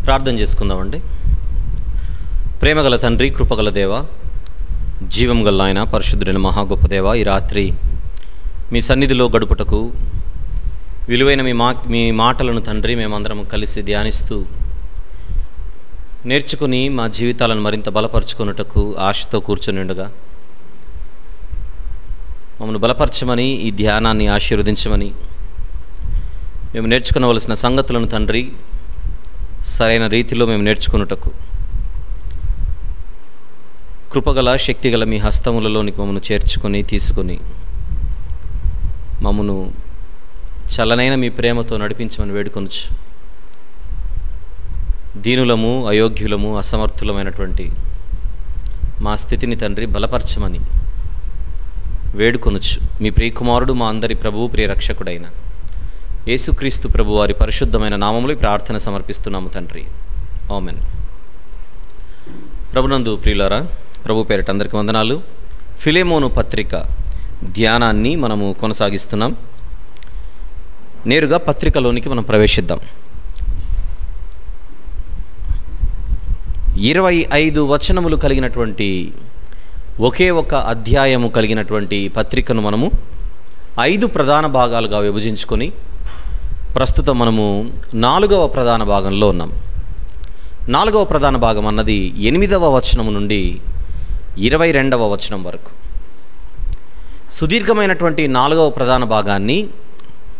ప్రార్థన చేసుకుందామండి. ప్రేమగల తండ్రి, కృపగల దేవ, జీవం గల ఆయన, పరిశుద్ధుడైన మహా గొప్ప దేవ, ఈ రాత్రి మీ సన్నిధిలో గడుపుటకు విలువైన మీ మాటలను తండ్రి మేమందరం కలిసి ధ్యానిస్తూ నేర్చుకుని మా జీవితాలను మరింత బలపరుచుకున్నటకు ఆశతో కూర్చొని ఉండగా మమ్మల్ని బలపరచమని, ఈ ధ్యానాన్ని ఆశీర్వదించమని, మేము నేర్చుకునవలసిన సంగతులను తండ్రి సరైన రీతిలో మేము నేర్చుకున్నటకు కృపగల శక్తిగల మీ హస్తములలోనికి మమ్మల్ని చేర్చుకొని తీసుకొని మమ్మను చల్లనైన మీ ప్రేమతో నడిపించమని వేడుకొనొచ్చు. దీనులము, అయోగ్యులము, అసమర్థులమైనటువంటి మా స్థితిని తండ్రి బలపరచమని వేడుకొనొచ్చు. మీ ప్రియకుమారుడు, మా అందరి ప్రభువు, ప్రియ రక్షకుడైన యేసుక్రీస్తు ప్రభు వారి పరిశుద్ధమైన నామములో ప్రార్థన సమర్పిస్తున్నాము తండ్రి. ఆమెన్. ప్రభునందు ప్రియులారా, ప్రభు పేరిట అందరికీ వందనాలు. ఫిలెమోను పత్రిక ధ్యానాన్ని మనము కొనసాగిస్తున్నాం. నేరుగా పత్రికలోనికి మనం ప్రవేశిద్దాం. 25 వచనములు కలిగినటువంటి ఒకే ఒక అధ్యాయము కలిగినటువంటి పత్రికను మనము 5 ప్రధాన భాగాలుగా విభజించుకొని ప్రస్తుతం మనము 4వ ప్రధాన భాగంలో ఉన్నాం. 4వ ప్రధాన భాగం అన్నది 8వ వచనము నుండి 22వ వచనం వరకు. సుదీర్ఘమైనటువంటి 4వ ప్రధాన భాగాన్ని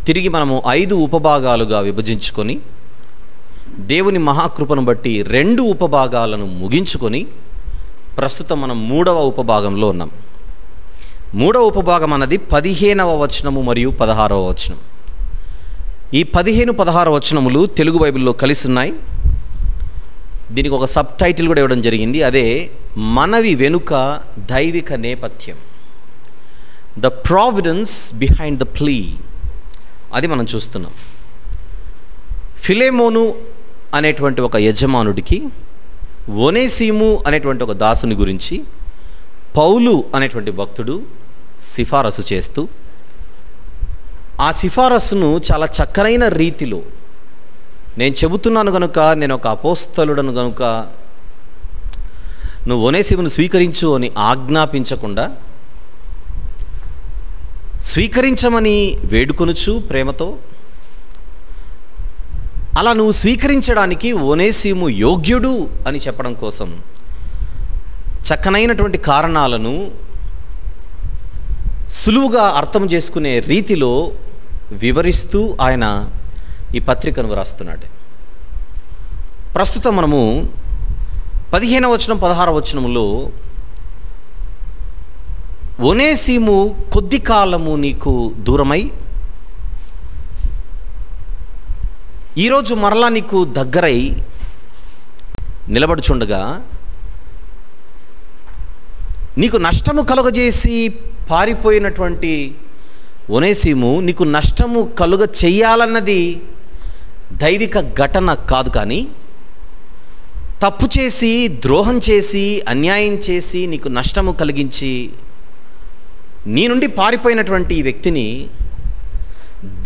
తిరిగి మనము 5 ఉపభాగాలుగా విభజించుకొని దేవుని మహాకృపను బట్టి 2 ఉపభాగాలను ముగించుకొని ప్రస్తుతం మనం 3వ ఉపభాగంలో ఉన్నాం. 3వ ఉపభాగం అన్నది 15వ వచనము మరియు 16వ వచనం. ఈ 15, 16 వచనములు తెలుగు బైబిల్లో కలిసి ఉన్నాయి. దీనికి ఒక సబ్ టైటిల్ కూడా ఇవ్వడం జరిగింది. అదే మనవి వెనుక దైవిక నేపథ్యం, the providence behind the plea. అది మనం చూస్తున్నాం. ఫిలెమోను అనేటువంటి ఒక యజమానుడికి ఒనేసిము అనేటువంటి ఒక దాసుని గురించి పౌలు అనేటువంటి భక్తుడు సిఫారసు చేస్తూ ఆ సిఫారసును చాలా చక్కనైన రీతిలో, నేను చెబుతున్నాను కనుక, నేను ఒక అపోస్తలుడను కనుక నువ్వు ఒనేసిమును స్వీకరించు అని ఆజ్ఞాపించకుండా స్వీకరించమని వేడుకొనుచు ప్రేమతో, అలా నువ్వు స్వీకరించడానికి ఒనేసిము యోగ్యుడు అని చెప్పడం కోసం చక్కనైనటువంటి కారణాలను సులువుగా అర్థం చేసుకునే రీతిలో వివరిస్తూ ఆయన ఈ పత్రికను వ్రాస్తున్నాడు. ప్రస్తుతం మనము 15వ వచనం, 16వ వచనములో ఒనేసిము కొద్ది కాలము నీకు దూరమై ఈరోజు మరలా నీకు దగ్గరై నిలబడుచుండగా నీకు నష్టము కలుగజేసి పారిపోయినటువంటి ఒనేసిము నీకు నష్టము కలుగ చెయ్యాలన్నది దైవిక ఘటన కాదు, కానీ తప్పు చేసి, ద్రోహం చేసి, అన్యాయం చేసి, నీకు నష్టము కలిగించి నీ నుండి పారిపోయినటువంటి ఈ వ్యక్తిని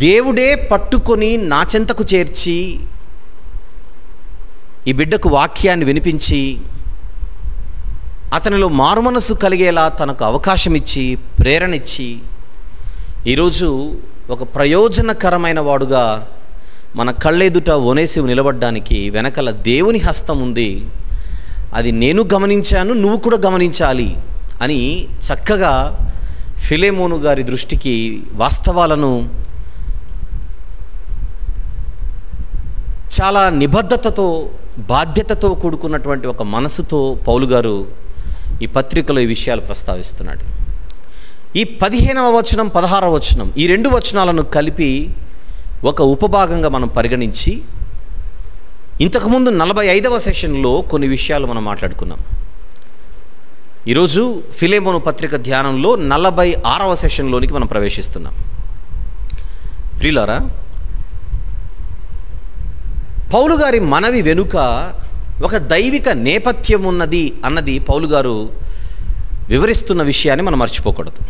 దేవుడే పట్టుకొని నా చెంతకు చేర్చి ఈ బిడ్డకు వాక్యాన్ని వినిపించి అతనిలో మారుమనసు కలిగేలా తనకు అవకాశం ఇచ్చి, ప్రేరణ ఇచ్చి, ఈరోజు ఒక ప్రయోజనకరమైన వాడుగా మన కళ్ళెదుట ఒనేసిము నిలబడ్డానికి వెనకల దేవుని హస్తం ఉంది. అది నేను గమనించాను, నువ్వు కూడా గమనించాలి అని చక్కగా ఫిలెమోను గారి దృష్టికి వాస్తవాలను చాలా నిబద్ధతతో, బాధ్యతతో కూడుకున్నటువంటి ఒక మనసుతో పౌలు గారు ఈ పత్రికలో ఈ విషయాలు ప్రస్తావిస్తున్నాడు. ఈ 15వ వచనం, 16వ వచనం, ఈ 2 వచనాలను కలిపి ఒక ఉపభాగంగా మనం పరిగణించి ఇంతకుముందు 45వ సెషన్లో కొన్ని విషయాలు మనం మాట్లాడుకున్నాం. ఈరోజు ఫిలెమోను పత్రిక ధ్యానంలో 46వ సెషన్లోనికి మనం ప్రవేశిస్తున్నాం. ప్రియులారా, పౌలు గారి మనవి వెనుక ఒక దైవిక నేపథ్యం ఉన్నది అన్నది పౌలు గారు వివరిస్తున్న విషయాన్ని మనం మర్చిపోకూడదు.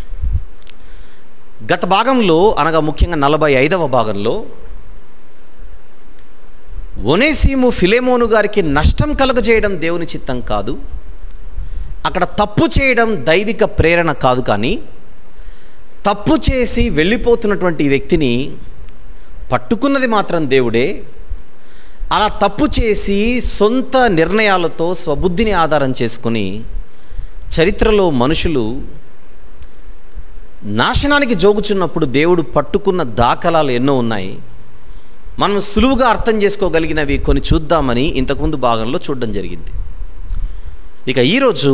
గత భాగంలో అనగా ముఖ్యంగా 45వ భాగంలో ఒనేసిము ఫిలెమోను గారికి నష్టం కలుగజేయడం దేవుని చిత్తం కాదు, అక్కడ తప్పు చేయడం దైవిక ప్రేరణ కాదు. కానీ తప్పు చేసి వెళ్ళిపోతున్నటువంటి వ్యక్తిని పట్టుకున్నది మాత్రం దేవుడే. అలా తప్పు చేసి సొంత నిర్ణయాలతో స్వబుద్ధిని ఆధారం చేసుకుని చరిత్రలో మనుషులు నాశనానికి జోగుచున్నప్పుడు దేవుడు పట్టుకున్న దాఖలాలు ఎన్నో ఉన్నాయి. మనం సులువుగా అర్థం చేసుకోగలిగినవి కొన్ని చూద్దామని ఇంతకుముందు భాగంలో చూడడం జరిగింది. ఇక ఈరోజు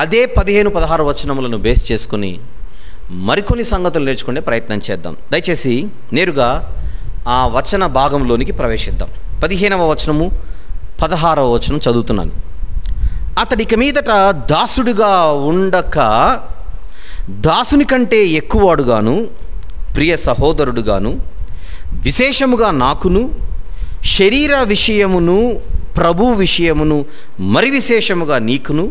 అదే 15-16 వచనములను బేస్ చేసుకుని మరికొన్ని సంగతులు నేర్చుకునే ప్రయత్నం చేద్దాం. దయచేసి నేరుగా ఆ వచన భాగంలోనికి ప్రవేశిద్దాం. 15వ వచనము 16వ వచనం చదువుతున్నాను. అతడికి మీదట దాసుడిగా ఉండక దాసుని కంటే ఎక్కువవాడుగాను, ప్రియ సహోదరుడుగాను, విశేషముగా నాకును, శరీర విషయమును ప్రభు విషయమును మరి విశేషముగా నీకును,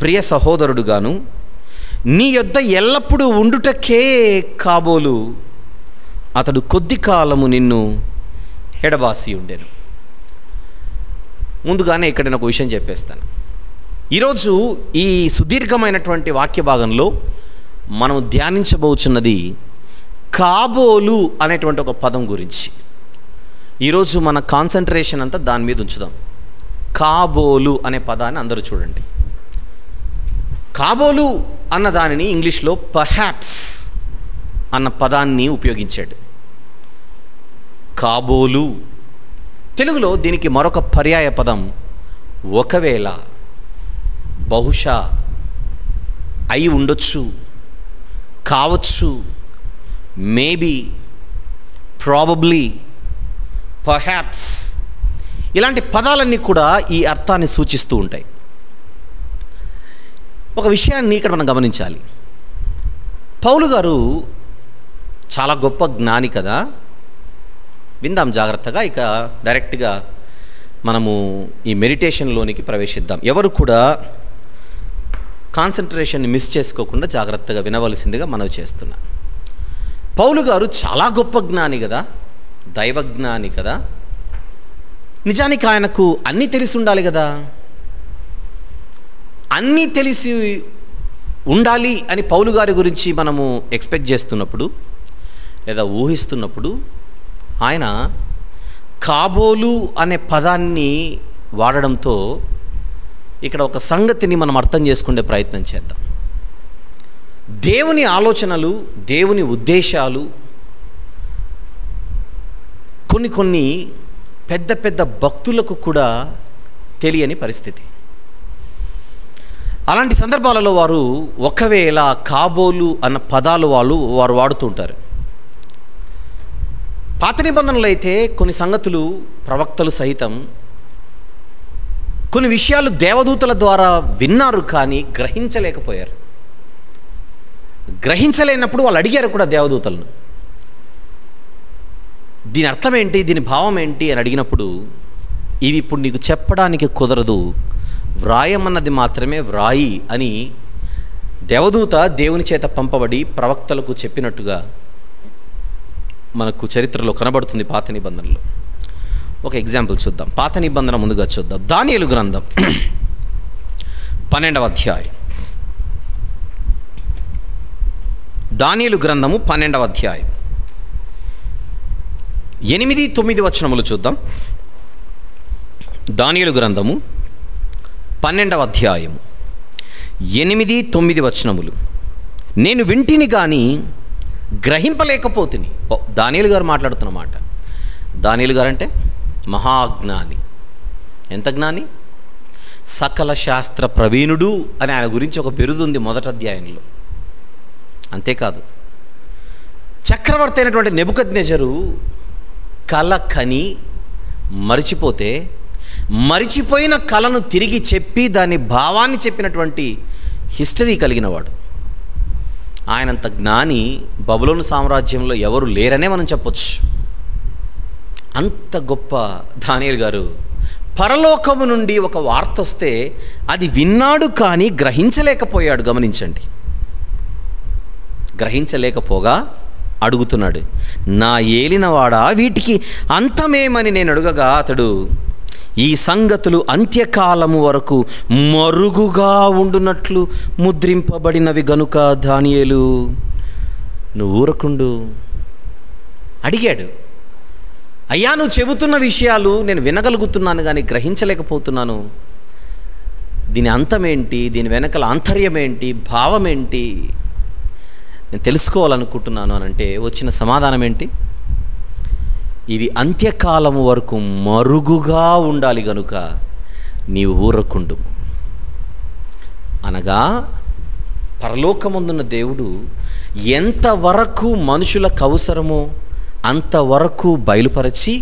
ప్రియ సహోదరుడుగాను, నీ యొద్ద ఎల్లప్పుడూ ఉండుటకే కాబోలు అతడు కొద్ది కాలము నిన్ను ఎడబాసి ఉండెను. ముందుగానే ఇక్కడ నేను ఒక విషయం చెప్పేస్తాను. ఈరోజు ఈ సుదీర్ఘమైనటువంటి వాక్య భాగంలో మనం ధ్యానించబోచున్నది కాబోలు అనేటువంటి ఒక పదం గురించి. ఈరోజు మన కాన్సన్ట్రేషన్ అంతా దాని మీద ఉంచుదాం. కాబోలు అనే పదాన్ని అందరూ చూడండి. కాబోలు అన్న దానిని ఇంగ్లీష్లో పర్హాప్స్ అన్న పదాన్ని ఉపయోగించాడు. కాబోలు తెలుగులో దీనికి మరొక పర్యాయ పదం ఒకవేళ, బహుశా, అయి ఉండొచ్చు, కావచ్చు, మేబీ, ప్రాబబ్లీ, పర్హాప్స్ ఇలాంటి పదాలన్నీ కూడా ఈ అర్థాన్ని సూచిస్తూ ఉంటాయి. ఒక విషయాన్ని ఇక్కడ మనం గమనించాలి. పౌలు గారు చాలా గొప్ప జ్ఞాని కదా. విందాం జాగ్రత్తగా. ఇక డైరెక్ట్గా మనము ఈ మెడిటేషన్లోనికి ప్రవేశిద్దాం. ఎవరు కూడా కాన్సన్ట్రేషన్ని మిస్ చేసుకోకుండా జాగ్రత్తగా వినవలసిందిగా మనవి చేస్తున్నా. పౌలు గారు చాలా గొప్ప జ్ఞాని కదా, దైవజ్ఞాని కదా. నిజానికి ఆయనకు అన్నీ తెలిసి ఉండాలి కదా. అన్నీ తెలిసి ఉండాలి అని పౌలు గారి గురించి మనము ఎక్స్పెక్ట్ చేస్తున్నప్పుడు లేదా ఊహిస్తున్నప్పుడు ఆయన కాబోలు అనే పదాన్ని వాడడంతో ఇక్కడ ఒక సంగతిని మనం అర్థం చేసుకునే ప్రయత్నం చేద్దాం. దేవుని ఆలోచనలు, దేవుని ఉద్దేశాలు కొన్ని పెద్ద పెద్ద భక్తులకు కూడా తెలియని పరిస్థితి. అలాంటి సందర్భాలలో వారు ఒకవేళ, కాబోలు అన్న పదాలు వారు వాడుతుంటారు. పాత నిబంధనలు అయితే కొన్ని సంగతులు ప్రవక్తలు సహితం కొన్ని విషయాలు దేవదూతల ద్వారా విన్నారు, కానీ గ్రహించలేకపోయారు. గ్రహించలేనప్పుడు వాళ్ళు అడిగారు కూడా దేవదూతలను, దీని అర్థం ఏంటి, దీని భావం ఏంటి అని అడిగినప్పుడు, ఇవి ఇప్పుడు నీకు చెప్పడానికి కుదరదు, వ్రాయమన్నది మాత్రమే వ్రాయి అని దేవదూత దేవుని చేత పంపబడి ప్రవక్తలకు చెప్పినట్టుగా మనకు చరిత్రలో కనబడుతుంది పాత నిబంధనలో. ఒక ఎగ్జాంపుల్ చూద్దాం. పాత నిబంధన ముందుగా చూద్దాం. దానియేలు గ్రంథం 12వ అధ్యాయం. దానియేలు గ్రంథము 12వ అధ్యాయం 8-9 వచనములు చూద్దాం. దానియేలు గ్రంథము 12వ అధ్యాయం 8-9 వచనములు. నేను వింటిని కానీ గ్రహింపలేకపోతుని. దానియేలు గారు మాట్లాడుతున్నమాట. దానియేలు గారు అంటే మహాజ్ఞాని. ఎంత జ్ఞాని? సకల శాస్త్ర ప్రవీణుడు అని ఆయన గురించి ఒక బిరుదు ఉంది మొదటి అధ్యాయంలో. అంతేకాదు, చక్రవర్తి అయినటువంటి నెబుకద్నెజరు కల కని మరిచిపోతే మరిచిపోయిన కళను తిరిగి చెప్పి దాని భావాన్ని చెప్పినటువంటి హిస్టరీ కలిగినవాడు. ఆయనంత జ్ఞాని బబులోను సామ్రాజ్యంలో ఎవరు లేరనే మనం చెప్పొచ్చు. అంత గొప్ప దానియేలు గారు పరలోకము నుండి ఒక వార్త వస్తే అది విన్నాడు కానీ గ్రహించలేకపోయాడు. గమనించండి, గ్రహించలేకపోగా అడుగుతున్నాడు. నా ఏలినవాడా, వీటికి అంతమేమని నేను అడుగగా అతడు, ఈ సంగతులు అంత్యకాలము వరకు మరుగుగా ఉండునట్లు ముద్రింపబడినవి గనుక దానియేలు నువ్వు ఊరకుండు. అడిగాడు, అయ్యా నువ్వు చెబుతున్న విషయాలు నేను వినగలుగుతున్నాను కానీ గ్రహించలేకపోతున్నాను. దీని అంతమేంటి, దీని వెనకల ఆంతర్యమేంటి, భావమేంటి నేను తెలుసుకోవాలనుకుంటున్నాను అని అంటే వచ్చిన సమాధానం ఏంటి? ఇవి అంత్యకాలము వరకు మరుగుగా ఉండాలి గనుక నీవు ఊరకుండు. అనగా పరలోకమందున్న దేవుడు ఎంతవరకు మనుషులకు అవసరమో అంతవరకు బయలుపరచి,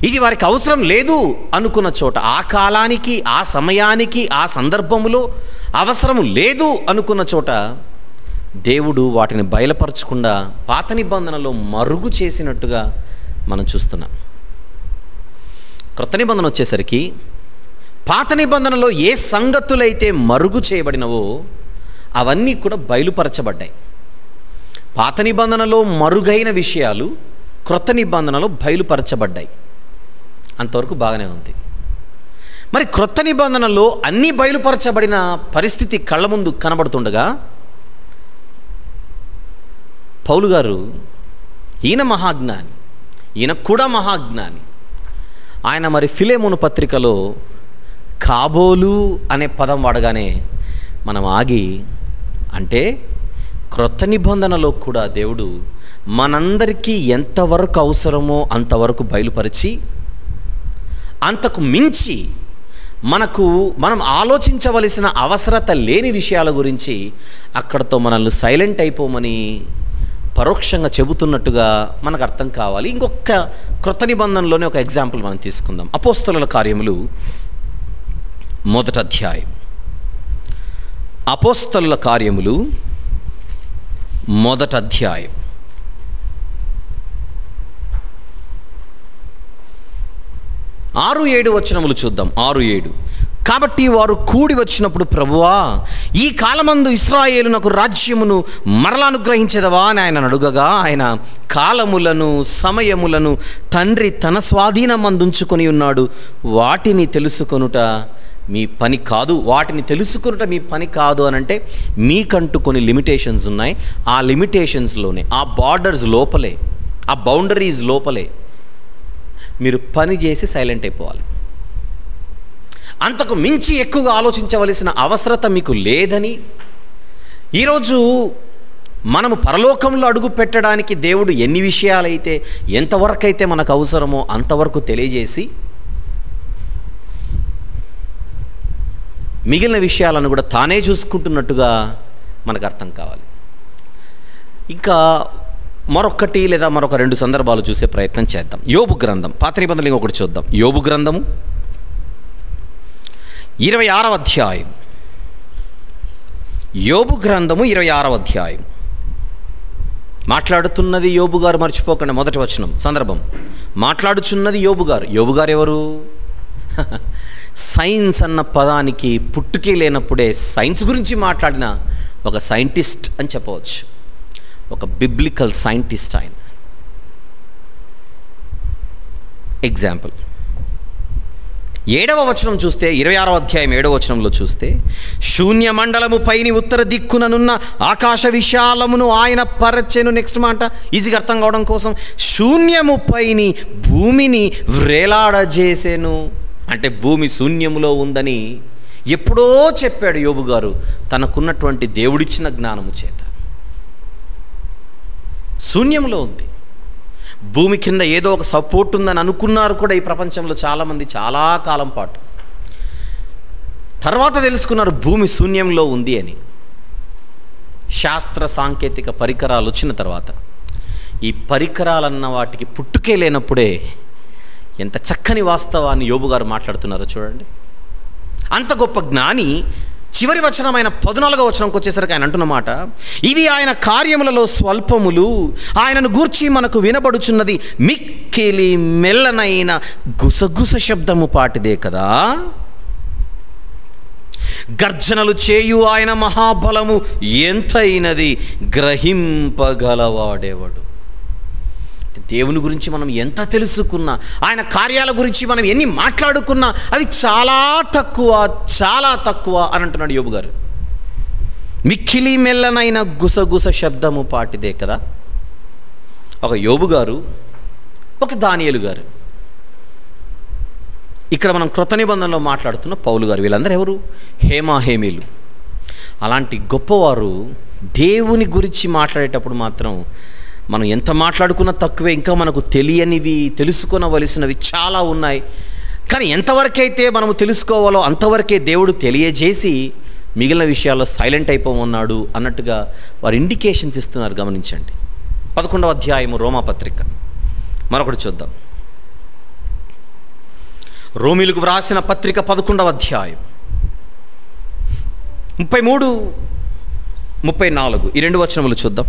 ఇది వారికి అవసరం లేదు అనుకున్న చోట, ఆ కాలానికి, ఆ సమయానికి, ఆ సందర్భములో అవసరం లేదు అనుకున్న చోట దేవుడు వాటిని బయలుపరచకుండా పాత నిబంధనలో మరుగు చేసినట్టుగా మనం చూస్తున్నాం. క్రొత్త నిబంధన వచ్చేసరికి పాత నిబంధనలో ఏ సంగతులైతే మరుగు చేయబడినవో అవన్నీ కూడా బయలుపరచబడ్డాయి. పాత నిబంధనలో మరుగైన విషయాలు క్రొత్త నిబంధనలో బయలుపరచబడ్డాయి. అంతవరకు బాగానే ఉంది. మరి క్రొత్త నిబంధనలో అన్నీ బయలుపరచబడిన పరిస్థితి కళ్ళ ముందు కనబడుతుండగా పౌలు గారు, ఈయన మహాజ్ఞాని, ఈయన కూడా మహాజ్ఞాని, ఆయన మరి ఫిలెమోను పత్రికలో కాబోలు అనే పదం వాడగానే మనం ఆగి, అంటే క్రొత్త నిబంధనలో కూడా దేవుడు మనందరికీ ఎంతవరకు అవసరమో అంతవరకు బయలుపరిచి, అంతకు మించి మనం ఆలోచించవలసిన అవసరత లేని విషయాల గురించి అక్కడతో మనల్ని సైలెంట్ అయిపోమని పరోక్షంగా చెబుతున్నట్టుగా మనకు అర్థం కావాలి. ఇంకొక క్రొత్త నిబంధనలోనే ఒక ఎగ్జాంపుల్ మనం తీసుకుందాం. అపోస్తలుల కార్యములు 1వ అధ్యాయం. అపోస్తలుల కార్యములు 1వ అధ్యాయం. 6-7 వచనములు చూద్దాం. 6-7. కాబట్టి వారు కూడి వచ్చినప్పుడు, ప్రభువా, ఈ కాలమందు ఇశ్రాయేలునకు రాజ్యమును మరలా అనుగ్రహించేదవా అని ఆయన అడుగగా, ఆయన కాలములను సమయములను తండ్రి తన స్వాధీనమందుంచుకొని ఉన్నాడు, వాటిని తెలుసుకొనుట మీ పని కాదు. వాటిని తెలుసుకొనుట మీ పని కాదు అని అంటే మీకంటూ కొన్ని లిమిటేషన్స్ ఉన్నాయి. ఆ లిమిటేషన్స్లోనే, ఆ బార్డర్స్ లోపలే, ఆ బౌండరీస్ లోపలే మీరు పని చేసి సైలెంట్ అయిపోవాలి. అంతకు మించి ఎక్కువగా ఆలోచించవలసిన అవసరత మీకు లేదని, ఈరోజు మనము పరలోకంలో అడుగు పెట్టడానికి దేవుడు ఎన్ని విషయాలైతే, ఎంతవరకు అయితే మనకు అవసరమో అంతవరకు తెలియజేసి, మిగిలిన విషయాలను కూడా తానే చూసుకుంటున్నట్టుగా మనకు అర్థం కావాలి. ఇంకా మరొకటి లేదా మరొక 2 సందర్భాలు చూసే ప్రయత్నం చేద్దాం. యోబు గ్రంథం, పాత నిబంధనలు ఇంకొకటి చూద్దాం. యోబు గ్రంథము 26వ అధ్యాయం. యోబు గ్రంథము 26వ అధ్యాయం. మాట్లాడుతున్నది యోబు గారు, మర్చిపోకండి. మొదటి వచనం సందర్భం. మాట్లాడుచున్నది యోబు గారు. యోబు గారు ఎవరు? సైన్స్ అన్న పదానికి పుట్టుకే లేనప్పుడే సైన్స్ గురించి మాట్లాడిన ఒక సైంటిస్ట్ అని చెప్పవచ్చు. ఒక బిబ్లికల్ సైంటిస్ట్ ఆయన. ఎగ్జాంపుల్ 7వ వచనం చూస్తే, 26వ అధ్యాయం 7వ వచనంలో చూస్తే, శూన్య మండలము పైని ఉత్తర దిక్కుననున్న ఆకాశ విశాలమును ఆయన పరచెను. నెక్స్ట్ మాట ఈజీగా అర్థం కావడం కోసం, శూన్యము పైని భూమిని వ్రేలాడజేసెను. అంటే భూమి శూన్యములో ఉందని ఎప్పుడో చెప్పాడు యోబు గారు తనకున్నటువంటి దేవుడిచ్చిన జ్ఞానము చేత. శూన్యంలో ఉంది. భూమి కింద ఏదో ఒక సపోర్ట్ ఉందని అనుకున్నారు కూడా ఈ ప్రపంచంలో చాలామంది, చాలా కాలం పాటు. తర్వాత తెలుసుకున్నారు భూమి శూన్యంలో ఉంది అని. శాస్త్ర సాంకేతిక పరికరాలు వచ్చిన తర్వాత, ఈ పరికరాలన్న వాటికి పుట్టుకే లేనప్పుడే ఎంత చక్కని వాస్తవాన్ని యోబు గారు మాట్లాడుతున్నారో చూడండి. అంత గొప్ప జ్ఞాని చివరి వచనమైన 14వ వచనంకి వచ్చేసరికి ఆయన అంటున్నమాట, ఇవి ఆయన కార్యములలో స్వల్పములు, ఆయనను గూర్చి మనకు వినబడుచున్నది మిక్కిలి మెల్లనైన గుసగుస శబ్దము పాటిదే కదా. గర్జనలు చేయు ఆయన మహాబలము ఎంతైనది గ్రహింపగలవాడేవాడు. దేవుని గురించి మనం ఎంత తెలుసుకున్నా, ఆయన కార్యాల గురించి మనం ఎన్ని మాట్లాడుకున్నా అవి చాలా తక్కువ అని అంటున్నాడు యోబు గారు. మిక్కిలి మెల్లనైన గుసగుస శబ్దము పాటిదే కదా. ఒక యోబు గారు, ఒక దానియేలు గారు. ఇక్కడ మనం క్రొత్త నిబంధనలో మాట్లాడుతున్న పౌలు గారు. వీళ్ళందరూ ఎవరు? హేమాహేమీలు. అలాంటి గొప్పవారు దేవుని గురించి మాట్లాడేటప్పుడు మాత్రం మనం ఎంత మాట్లాడుకున్నా తక్కువే. ఇంకా మనకు తెలియనివి, తెలుసుకోవలసినవి చాలా ఉన్నాయి. కానీ ఎంతవరకైతే మనము తెలుసుకోవాలో అంతవరకే దేవుడు తెలియజేసి మిగిలిన విషయాల్లో సైలెంట్ అయిపోమన్నాడు అన్నట్టుగా వారు ఇండికేషన్స్ ఇస్తున్నారు. గమనించండి. 11వ అధ్యాయము రోమాపత్రిక మరొకటి చూద్దాం. రోమీలకు వ్రాసిన పత్రిక 11వ అధ్యాయం 33, 34 ఈ 2 వచనములు చూద్దాం.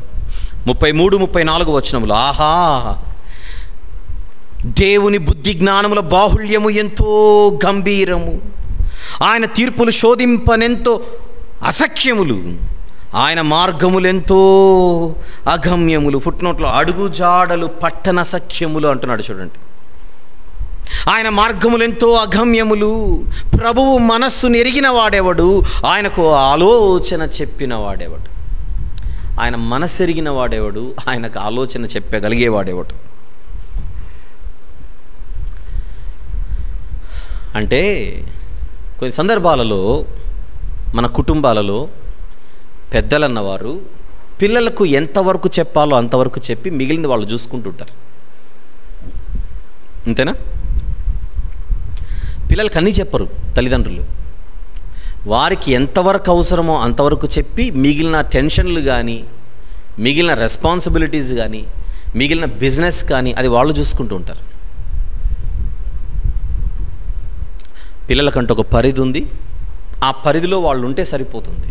33, 34 వచనములు. ఆహా, దేవుని బుద్ధి జ్ఞానముల బాహుళ్యము ఎంతో గంభీరము, ఆయన తీర్పులు శోధింపనెంతో అసఖ్యములు, ఆయన మార్గములెంతో అగమ్యములు. ఫుట్నోట్లో అడుగుజాడలు పట్టణ సఖ్యములు అంటున్నాడు చూడండి. ఆయన మార్గములెంతో అగమ్యములు, ప్రభువు మనస్సును ఎరిగిన వాడేవాడు, ఆయనకు ఆలోచన చెప్పిన వాడేవాడు. ఆయన మనస్సు ఎరిగిన వాడేవాడు, ఆయనకు ఆలోచన చెప్పగలిగేవాడేవాడు. అంటే కొన్ని సందర్భాలలో మన కుటుంబాలలో పెద్దలన్నవారు పిల్లలకు ఎంతవరకు చెప్పాలో అంతవరకు చెప్పి మిగిలింది వాళ్ళు చూసుకుంటుంటారు. అంతేనా? పిల్లలకి అన్నీ చెప్పరు తల్లిదండ్రులు. వారికి ఎంతవరకు అవసరమో అంతవరకు చెప్పి మిగిలిన టెన్షన్లు కానీ, మిగిలిన రెస్పాన్సిబిలిటీస్ కానీ, మిగిలిన బిజినెస్ కానీ అది వాళ్ళు చూసుకుంటూ ఉంటారు. పిల్లలకంటే ఒక పరిధి ఉంది. ఆ పరిధిలో వాళ్ళు ఉంటే సరిపోతుంది.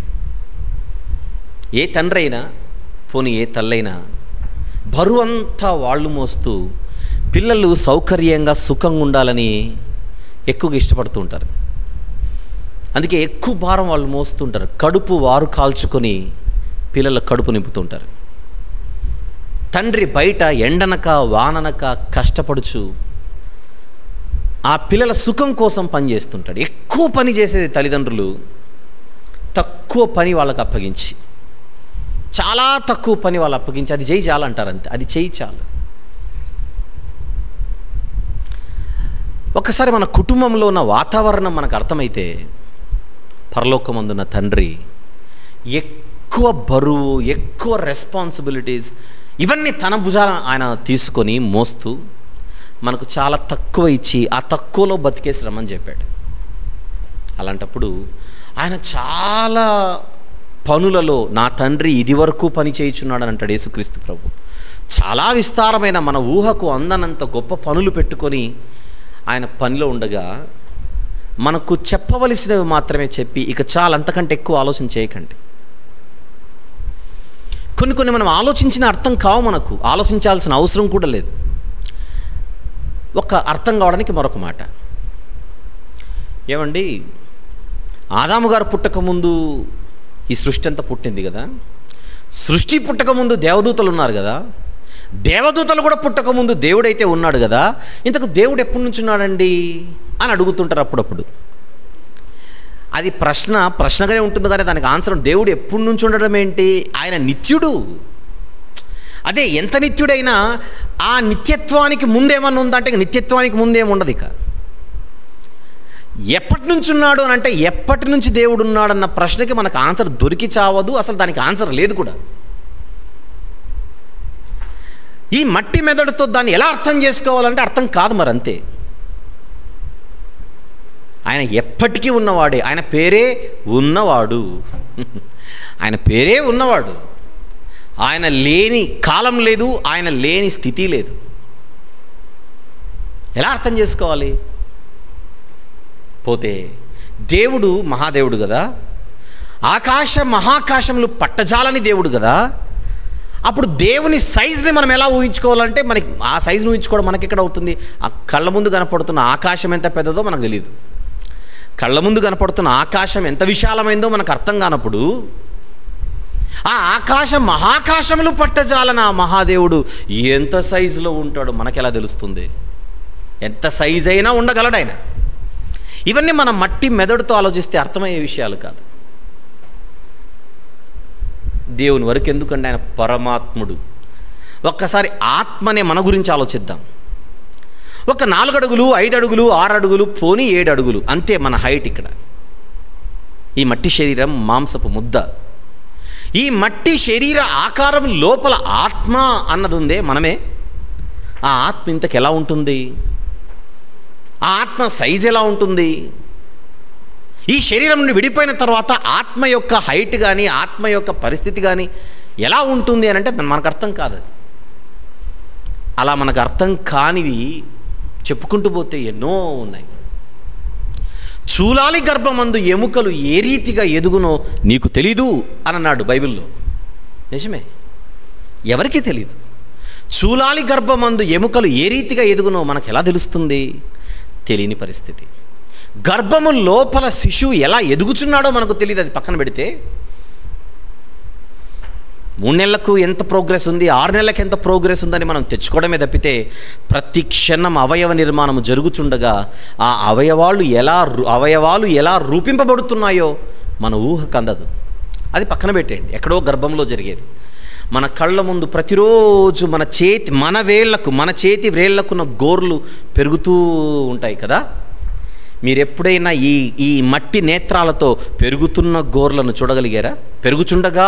ఏ తండ్రి అయినా పోనీ ఏ తల్లైనా బరువంతా వాళ్ళు మోస్తూ పిల్లలు సౌకర్యంగా సుఖంగా ఉండాలని ఎక్కువగా ఇష్టపడుతూ ఉంటారు. అందుకే ఎక్కువ భారం వాళ్ళు మోస్తుంటారు. కడుపు వారు కాల్చుకొని పిల్లల కడుపు నింపుతుంటారు. తండ్రి బయట ఎండనక వాననక కష్టపడుచు ఆ పిల్లల సుఖం కోసం పని చేస్తుంటాడు. ఎక్కువ పని చేసేది తల్లిదండ్రులు, తక్కువ పని వాళ్ళకు అప్పగించి, చాలా తక్కువ పని వాళ్ళు అప్పగించి అది చేయి చాలంటారు. అంతే, అది చేయి చాలు. ఒకసారి మన కుటుంబంలో ఉన్న వాతావరణం మనకు అర్థమైతే పరలోకమందున్న తండ్రి ఎక్కువ బరువు, ఎక్కువ రెస్పాన్సిబిలిటీస్ ఇవన్నీ తన భుజాన ఆయన తీసుకొని మోస్తూ మనకు చాలా తక్కువ ఇచ్చి ఆ తక్కువలో బతికేసి రమ్మని చెప్పాడు. అలాంటప్పుడు ఆయన చాలా పనులలో నా తండ్రి ఇది వరకు పని చేయుచున్నాడు అని అంటాడు యేసుక్రీస్తు ప్రభు. చాలా విస్తారమైన మన ఊహకు అందనంత గొప్ప పనులు పెట్టుకొని ఆయన పనిలో ఉండగా మనకు చెప్పవలసినవి మాత్రమే చెప్పి ఇక చాలా అంతకంటే ఎక్కువ ఆలోచన చేయకండి. కొన్ని మనం ఆలోచించిన అర్థం కావు, మనకు ఆలోచించాల్సిన అవసరం కూడా లేదు. ఒక అర్థం కావడానికి మరొక మాట. ఏమండి, ఆదాము గారు పుట్టకముందు ఈ సృష్టి అంతా పుట్టింది కదా. సృష్టి పుట్టకముందు దేవదూతలు ఉన్నారు కదా. దేవదూతలు కూడా పుట్టకముందు దేవుడైతే ఉన్నాడు కదా. ఇంతకు దేవుడు ఎప్పటి నుంచి ఉన్నాడండి అని అడుగుతుంటారు అప్పుడప్పుడు. అది ప్రశ్నగానే ఉంటుంది కానీ దానికి ఆన్సర్ దేవుడు ఎప్పటి నుంచి ఉండడం ఏంటి? ఆయన నిత్యుడు. అదే ఎంత నిత్యుడైనా ఆ నిత్యత్వానికి ముందేమన్నా ఉందంటే ఇక నిత్యత్వానికి ముందేముండదు. ఇక ఎప్పటి నుంచి ఉన్నాడు అని అంటే ఎప్పటి నుంచి దేవుడు ఉన్నాడన్న ప్రశ్నకి మనకు ఆన్సర్ దొరికి చావదు. అసలు దానికి ఆన్సర్ లేదు కూడా. ఈ మట్టి మెదడుతో దాన్ని ఎలా అర్థం చేసుకోవాలంటే అర్థం కాదు. మరి అంతే. ఆయన ఎప్పటికీ ఉన్నవాడే. ఆయన పేరే ఉన్నవాడు. ఆయన పేరే ఉన్నవాడు. ఆయన లేని కాలం లేదు, ఆయన లేని స్థితి లేదు. ఎలా అర్థం చేసుకోవాలి? పోతే దేవుడు మహాదేవుడు కదా, మహాకాశములు పట్టజాలని దేవుడు కదా. అప్పుడు దేవుని సైజుని మనం ఎలా ఊహించుకోవాలంటే మనకి ఆ సైజుని ఊహించుకోవడం మనకి ఎక్కడ అవుతుంది? ఆ కళ్ళ ముందు కనపడుతున్న ఆకాశం ఎంత పెద్దదో మనకు తెలియదు. కళ్ళ ముందు కనపడుతున్న ఆకాశం ఎంత విశాలమైందో మనకు అర్థం కానప్పుడు ఆ ఆకాశం మహాకాశములు పట్టజాలన ఆ మహాదేవుడు ఎంత సైజులో ఉంటాడో మనకెలా తెలుస్తుంది? ఎంత సైజు అయినా ఉండగలడు ఆయన. ఇవన్నీ మన మట్టి మెదడుతో ఆలోచిస్తే అర్థమయ్యే విషయాలు కాదు. దేవుని వరకు ఎందుకంటే ఆయన పరమాత్ముడు. ఒక్కసారి ఆత్మనే మన గురించి ఆలోచిద్దాం. ఒక 4 అడుగులు 5 అడుగులు 6 అడుగులు పోనీ 7 అడుగులు అంతే మన హైట్. ఇక్కడ ఈ మట్టి శరీరం మాంసపు ముద్ద. ఈ మట్టి శరీర ఆకారం లోపల ఆత్మ అన్నది ఉందే మనమే. ఆ ఆత్మ ఇంతకు ఎలా ఉంటుంది? ఆ ఆత్మ సైజ్ ఎలా ఉంటుంది? ఈ శరీరం నుండి విడిపోయిన తర్వాత ఆత్మ యొక్క హైట్ కానీ ఆత్మ యొక్క పరిస్థితి కానీ ఎలా ఉంటుంది అని అంటే మనకు అర్థం కాదు. అలా మనకు అర్థం కానివి చెప్పుకుంటూ పోతే ఎన్నో ఉన్నాయి. చూలాలి గర్భమందు ఎముకలు ఏ రీతిగా ఎదుగునో నీకు తెలీదు అని అన్నాడు బైబిల్లో. నిజమే, ఎవరికీ తెలీదు. చూలాలి గర్భమందు ఎముకలు ఏ రీతిగా ఎదుగునో మనకు ఎలా తెలుస్తుంది? తెలియని పరిస్థితి. గర్భము లోపల శిశువు ఎలా ఎదుగుచున్నాడో మనకు తెలియదు. అది పక్కన పెడితే 3 నెలలకు ఎంత ప్రోగ్రెస్ ఉంది, 6 నెలలకు ఎంత ప్రోగ్రెస్ ఉందని మనం తెచ్చుకోవడమే తప్పితే ప్రతి క్షణం అవయవ నిర్మాణం జరుగుతుండగా ఆ అవయవాలు ఎలా రూపింపబడుతున్నాయో మన ఊహకు అందదు. అది పక్కన పెట్టేయండి, ఎక్కడో గర్భంలో జరిగేది. మన కళ్ళ ముందు ప్రతిరోజు మన చేతి వ్రేళ్లకున్న గోర్లు పెరుగుతూ ఉంటాయి కదా. మీరు ఎప్పుడైనా ఈ మట్టి నేత్రాలతో పెరుగుతున్న గోర్లను చూడగలిగారా? పెరుగుచుండగా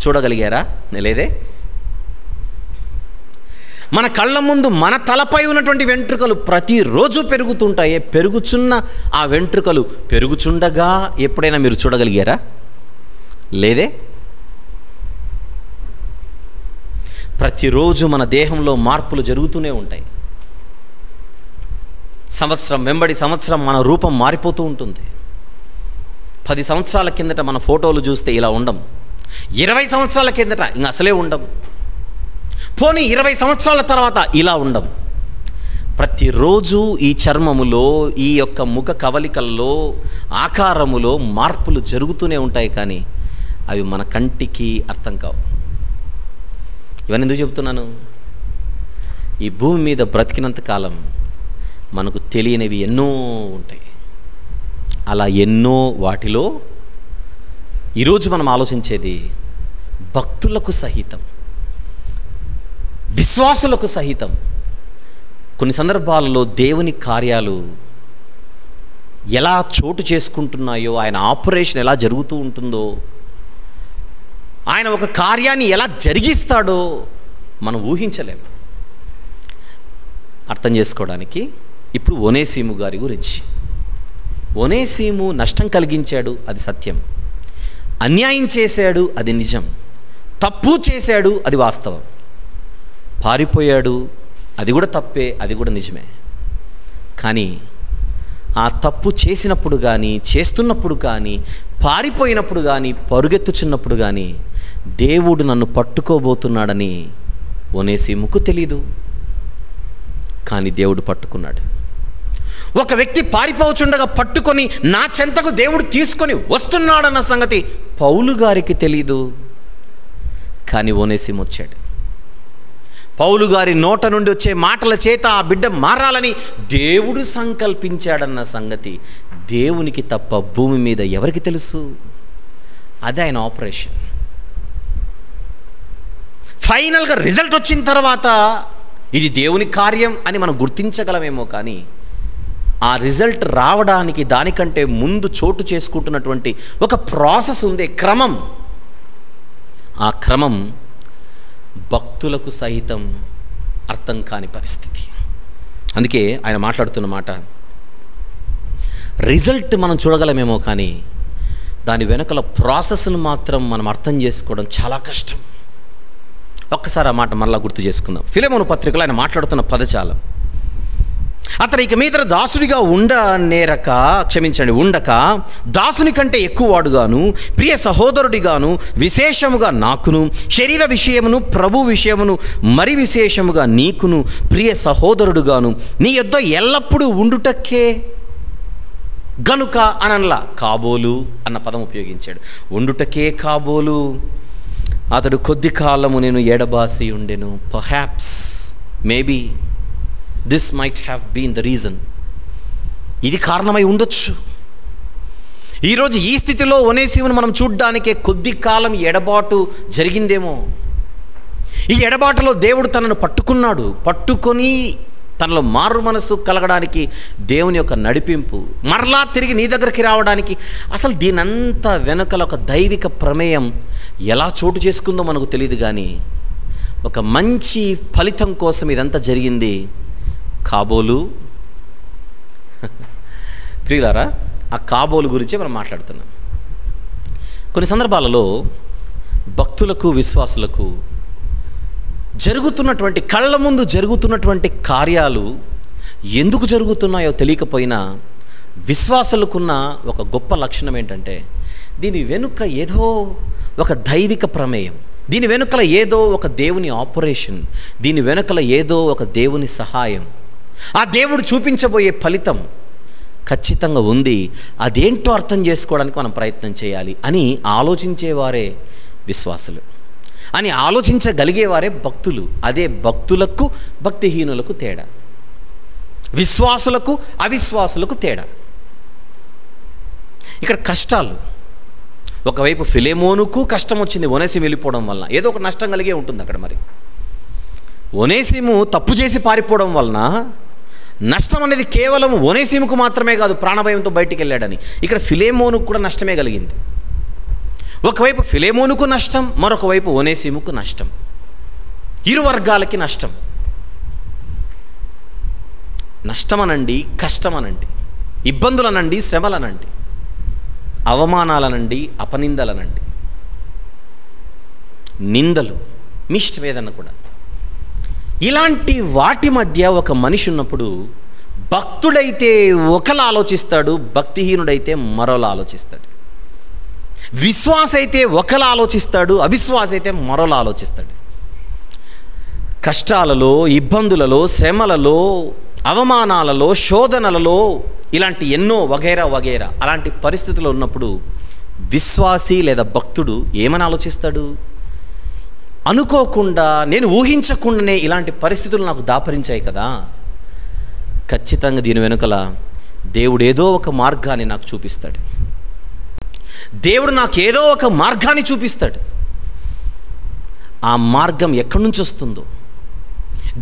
చూడగలిగారా? లేదే. మన కళ్ళ ముందు మన తలపై ఉన్నటువంటి వెంట్రుకలు ప్రతిరోజు పెరుగుతుంటాయి. పెరుగుచున్న ఆ వెంట్రుకలు పెరుగుచుండగా ఎప్పుడైనా మీరు చూడగలిగారా? లేదే. ప్రతిరోజు మన దేహంలో మార్పులు జరుగుతూనే ఉంటాయి. సంవత్సరం వెంబడి సంవత్సరం మన రూపం మారిపోతూ ఉంటుంది. 10 సంవత్సరాల కిందట మన ఫోటోలు చూస్తే ఇలా ఉండం. 20 సంవత్సరాల కిందట ఇంక అసలే ఉండం. పోనీ 20 సంవత్సరాల తర్వాత ఇలా ఉండం. ప్రతిరోజు ఈ చర్మములో, ఈ యొక్క ముఖ కవలికల్లో, ఆకారములో మార్పులు జరుగుతూనే ఉంటాయి. కానీ అవి మన కంటికి అర్థం కావు. ఇవన్నీ ఎందుకు చెప్తున్నాను? ఈ భూమి మీద బ్రతికినంత కాలం మనకు తెలియనివి ఎన్నో ఉంటాయి. అలా ఎన్నో వాటిలో ఈరోజు మనం ఆలోచించేది భక్తులకు సహితం, విశ్వాసులకు సహితం కొన్ని సందర్భాలలో దేవుని కార్యాలు ఎలా చోటు చేసుకుంటున్నాయో, ఆయన ఆపరేషన్ ఎలా జరుగుతూ ఉంటుందో, ఆయన ఒక కార్యాన్ని ఎలా జరిగిస్తాడో మనం ఊహించలేము. అర్థం చేసుకోవడానికి ఇప్పుడు ఒనేసిము గారి గురించి. ఒనేసిము నష్టం కలిగించాడు, అది సత్యం. అన్యాయం చేశాడు, అది నిజం. తప్పు చేశాడు, అది వాస్తవం. పారిపోయాడు, అది కూడా తప్పే, అది కూడా నిజమే. కానీ ఆ తప్పు చేసినప్పుడు కానీ, చేస్తున్నప్పుడు కానీ, పారిపోయినప్పుడు కానీ, పరుగెత్తుచున్నప్పుడు కానీ దేవుడు నన్ను పట్టుకోబోతున్నాడని ఒనేసిముకు తెలీదు. కానీ దేవుడు పట్టుకున్నాడు. ఒక వ్యక్తి పారిపోచుండగా పట్టుకొని నా చెంతకు దేవుడు తీసుకొని వస్తున్నాడన్న సంగతి పౌలు గారికి తెలీదు. కానీ ఒనేసిము వచ్చాడు. పౌలు గారి నోట నుండి వచ్చే మాటల చేత ఆ బిడ్డ మారాలని దేవుడు సంకల్పించాడన్న సంగతి దేవునికి తప్ప భూమి మీద ఎవరికి తెలుసు? అదే ఆయన ఆపరేషన్. ఫైనల్గా రిజల్ట్ వచ్చిన తర్వాత ఇది దేవుని కార్యం అని మనం గుర్తించగలమేమో. కానీ ఆ రిజల్ట్ రావడానికి దానికంటే ముందు చోటు చేసుకుంటున్నటువంటి ఒక ప్రాసెస్ ఉంది, క్రమం. ఆ క్రమం భక్తులకు సహితం అర్థం కాని పరిస్థితి. అందుకే ఆయన మాట్లాడుతున్న మాట, రిజల్ట్ మనం చూడగలమేమో కానీ దాని వెనకల ప్రాసెస్ను మాత్రం మనం అర్థం చేసుకోవడం చాలా కష్టం. ఒక్కసారి ఆ మాట మరలా గుర్తు చేసుకుందాం. ఫిలెమోను పత్రికలో ఆయన మాట్లాడుతున్న పదజాలం, అతను ఇక మీద దాసుడిగా ఉండక దాసుని కంటే ఎక్కువ వాడుగాను, ప్రియ సహోదరుడిగాను, విశేషముగా నాకును, శరీర విషయమును ప్రభు విషయమును మరి విశేషముగా నీకును ప్రియ సహోదరుడుగాను నీ యొద్ద ఎల్లప్పుడూ ఉండుటకే. గనుక అనలా, కాబోలు అన్న పదం ఉపయోగించాడు. ఉండుటకే కాబోలు అతడు కొద్ది కాలము నేను ఎడబాసి ఉండెను. Perhaps, maybe this might have been the reason. ఇది కారణమై ఉండొచ్చు. ఈరోజు ఈ స్థితిలో ఒనేసిమును మనం చూడ్డానికే కొద్ది కాలం ఎడబాటు జరిగిందేమో. ఈ ఎడబాటులో దేవుడు తనను పట్టుకొని తనలో మారు మనసు కలగడానికి దేవుని యొక్క నడిపింపు, మరలా తిరిగి నీ దగ్గరికి రావడానికి, అసలు దీనంతా వెనుకల ఒక దైవిక ప్రమేయం ఎలా చోటు చేసుకుందో మనకు తెలియదు. కానీ ఒక మంచి ఫలితం కోసం ఇదంతా జరిగింది. కాబోలు ప్రియులారా, ఆ కాబోలు గురించే మనం మాట్లాడుతున్నాం. కొన్ని సందర్భాలలో భక్తులకు, విశ్వాసులకు జరుగుతున్నటువంటి, కళ్ళ ముందు జరుగుతున్నటువంటి కార్యాలు ఎందుకు జరుగుతున్నాయో తెలియకపోయినా విశ్వాసులకున్న ఒక గొప్ప లక్షణం ఏంటంటే, దీని వెనుక ఏదో ఒక దైవిక ప్రమేయం, దీని వెనుకల ఏదో ఒక దేవుని ఆపరేషన్, దీని వెనుకల ఏదో ఒక దేవుని సహాయం, ఆ దేవుడు చూపించబోయే ఫలితం ఖచ్చితంగా ఉంది. అదేంటో అర్థం చేసుకోవడానికి మనం ప్రయత్నం చేయాలి అని ఆలోచించేవారే విశ్వాసులు, అని ఆలోచించగలిగేవారే భక్తులు. అదే భక్తులకు భక్తిహీనులకు తేడా, విశ్వాసులకు అవిశ్వాసులకు తేడా. ఇక్కడ కష్టాలు, ఒకవైపు ఫిలెమోనుకు కష్టం వచ్చింది ఒనేసిము వెళ్ళిపోవడం వలన, ఏదో ఒక నష్టం కలిగే ఉంటుంది అక్కడ. మరి ఒనేసిము తప్పు చేసి పారిపోవడం వలన నష్టం అనేది కేవలం ఒనేసిముకు మాత్రమే కాదు, ప్రాణభయంతో బయటికి వెళ్ళాడని. ఇక్కడ ఫిలెమోనుకు కూడా నష్టమే కలిగింది. ఒకవైపు ఫిలెమోనుకు నష్టం, మరొక వైపు ఒనేసిముకు నష్టం. ఇరు వర్గాలకి నష్టం. నష్టమనండి, కష్టమనండి, ఇబ్బందులనండి, శ్రమలనండి, అవమానాలనండి, అపనిందలనండి, నిందలు, మీ ఇష్టం ఏదన్నా కూడా. ఇలాంటి వాటి మధ్య ఒక మనిషి ఉన్నప్పుడు భక్తుడైతే ఒకలా ఆలోచిస్తాడు, భక్తిహీనుడైతే మరోలా ఆలోచిస్తాడు. విశ్వాస అయితే ఒకలా ఆలోచిస్తాడు, అవిశ్వాస అయితే మరోలా ఆలోచిస్తాడు. కష్టాలలో, ఇబ్బందులలో, శ్రమలలో, అవమానాలలో, శోధనలలో, ఇలాంటి ఎన్నో వగైరా వగైరా అలాంటి పరిస్థితుల్లో ఉన్నప్పుడు విశ్వాసి లేదా భక్తుడు ఏమని ఆలోచిస్తాడు? అనుకోకుండా, నేను ఊహించకుండానే ఇలాంటి పరిస్థితులు నాకు దాపరించాయి కదా, ఖచ్చితంగా దీని వెనుకల దేవుడు ఏదో ఒక మార్గాన్ని నాకు చూపిస్తాడు. దేవుడు నాకు ఏదో ఒక మార్గాన్ని చూపిస్తాడు. ఆ మార్గం ఎక్కడి నుంచి వస్తుందో,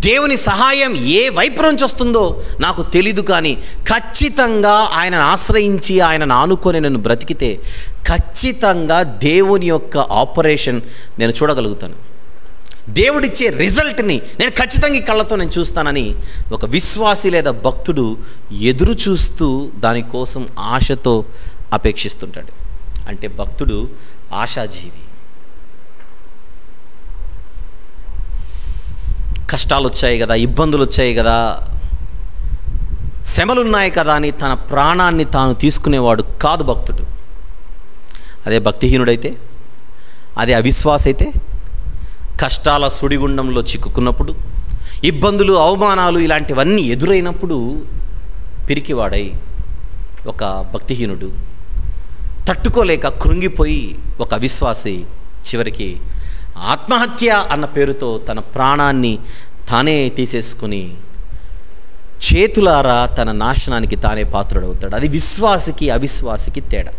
దేవుని సహాయం ఏ వైపు నుంచి వస్తుందో నాకు తెలీదు. కానీ ఖచ్చితంగా ఆయనను ఆశ్రయించి ఆయనను ఆనుకొని నేను బ్రతికితే ఖచ్చితంగా దేవుని యొక్క ఆపరేషన్ నేను చూడగలుగుతాను. దేవుడిచ్చే రిజల్ట్ని నేను ఖచ్చితంగా ఈ కళ్ళతో నేను చూస్తానని ఒక విశ్వాసి లేదా భక్తుడు ఎదురు చూస్తూ దానికోసం ఆశతో అపేక్షిస్తుంటాడు. అంటే భక్తుడు ఆశాజీవి. కష్టాలు వచ్చాయి కదా, ఇబ్బందులు వచ్చాయి కదా, శ్రమలు ఉన్నాయి కదా అని తన ప్రాణాన్ని తాను తీసుకునేవాడు కాదు భక్తుడు. అదే భక్తిహీనుడైతే, అదే అవిశ్వాస అయితే, కష్టాల సుడిగుండంలో చిక్కుకున్నప్పుడు, ఇబ్బందులు, అవమానాలు ఇలాంటివన్నీ ఎదురైనప్పుడు పిరికివాడై ఒక భక్తిహీనుడు తట్టుకోలేక కృంగిపోయి ఒక అవిశ్వాసి చివరికి ఆత్మహత్య అన్న పేరుతో తన ప్రాణాన్ని తానే తీసేసుకుని చేతులారా తన నాశనానికి తానే పాత్రుడవుతాడు. అది విశ్వాసికి అవిశ్వాసికి తేడా.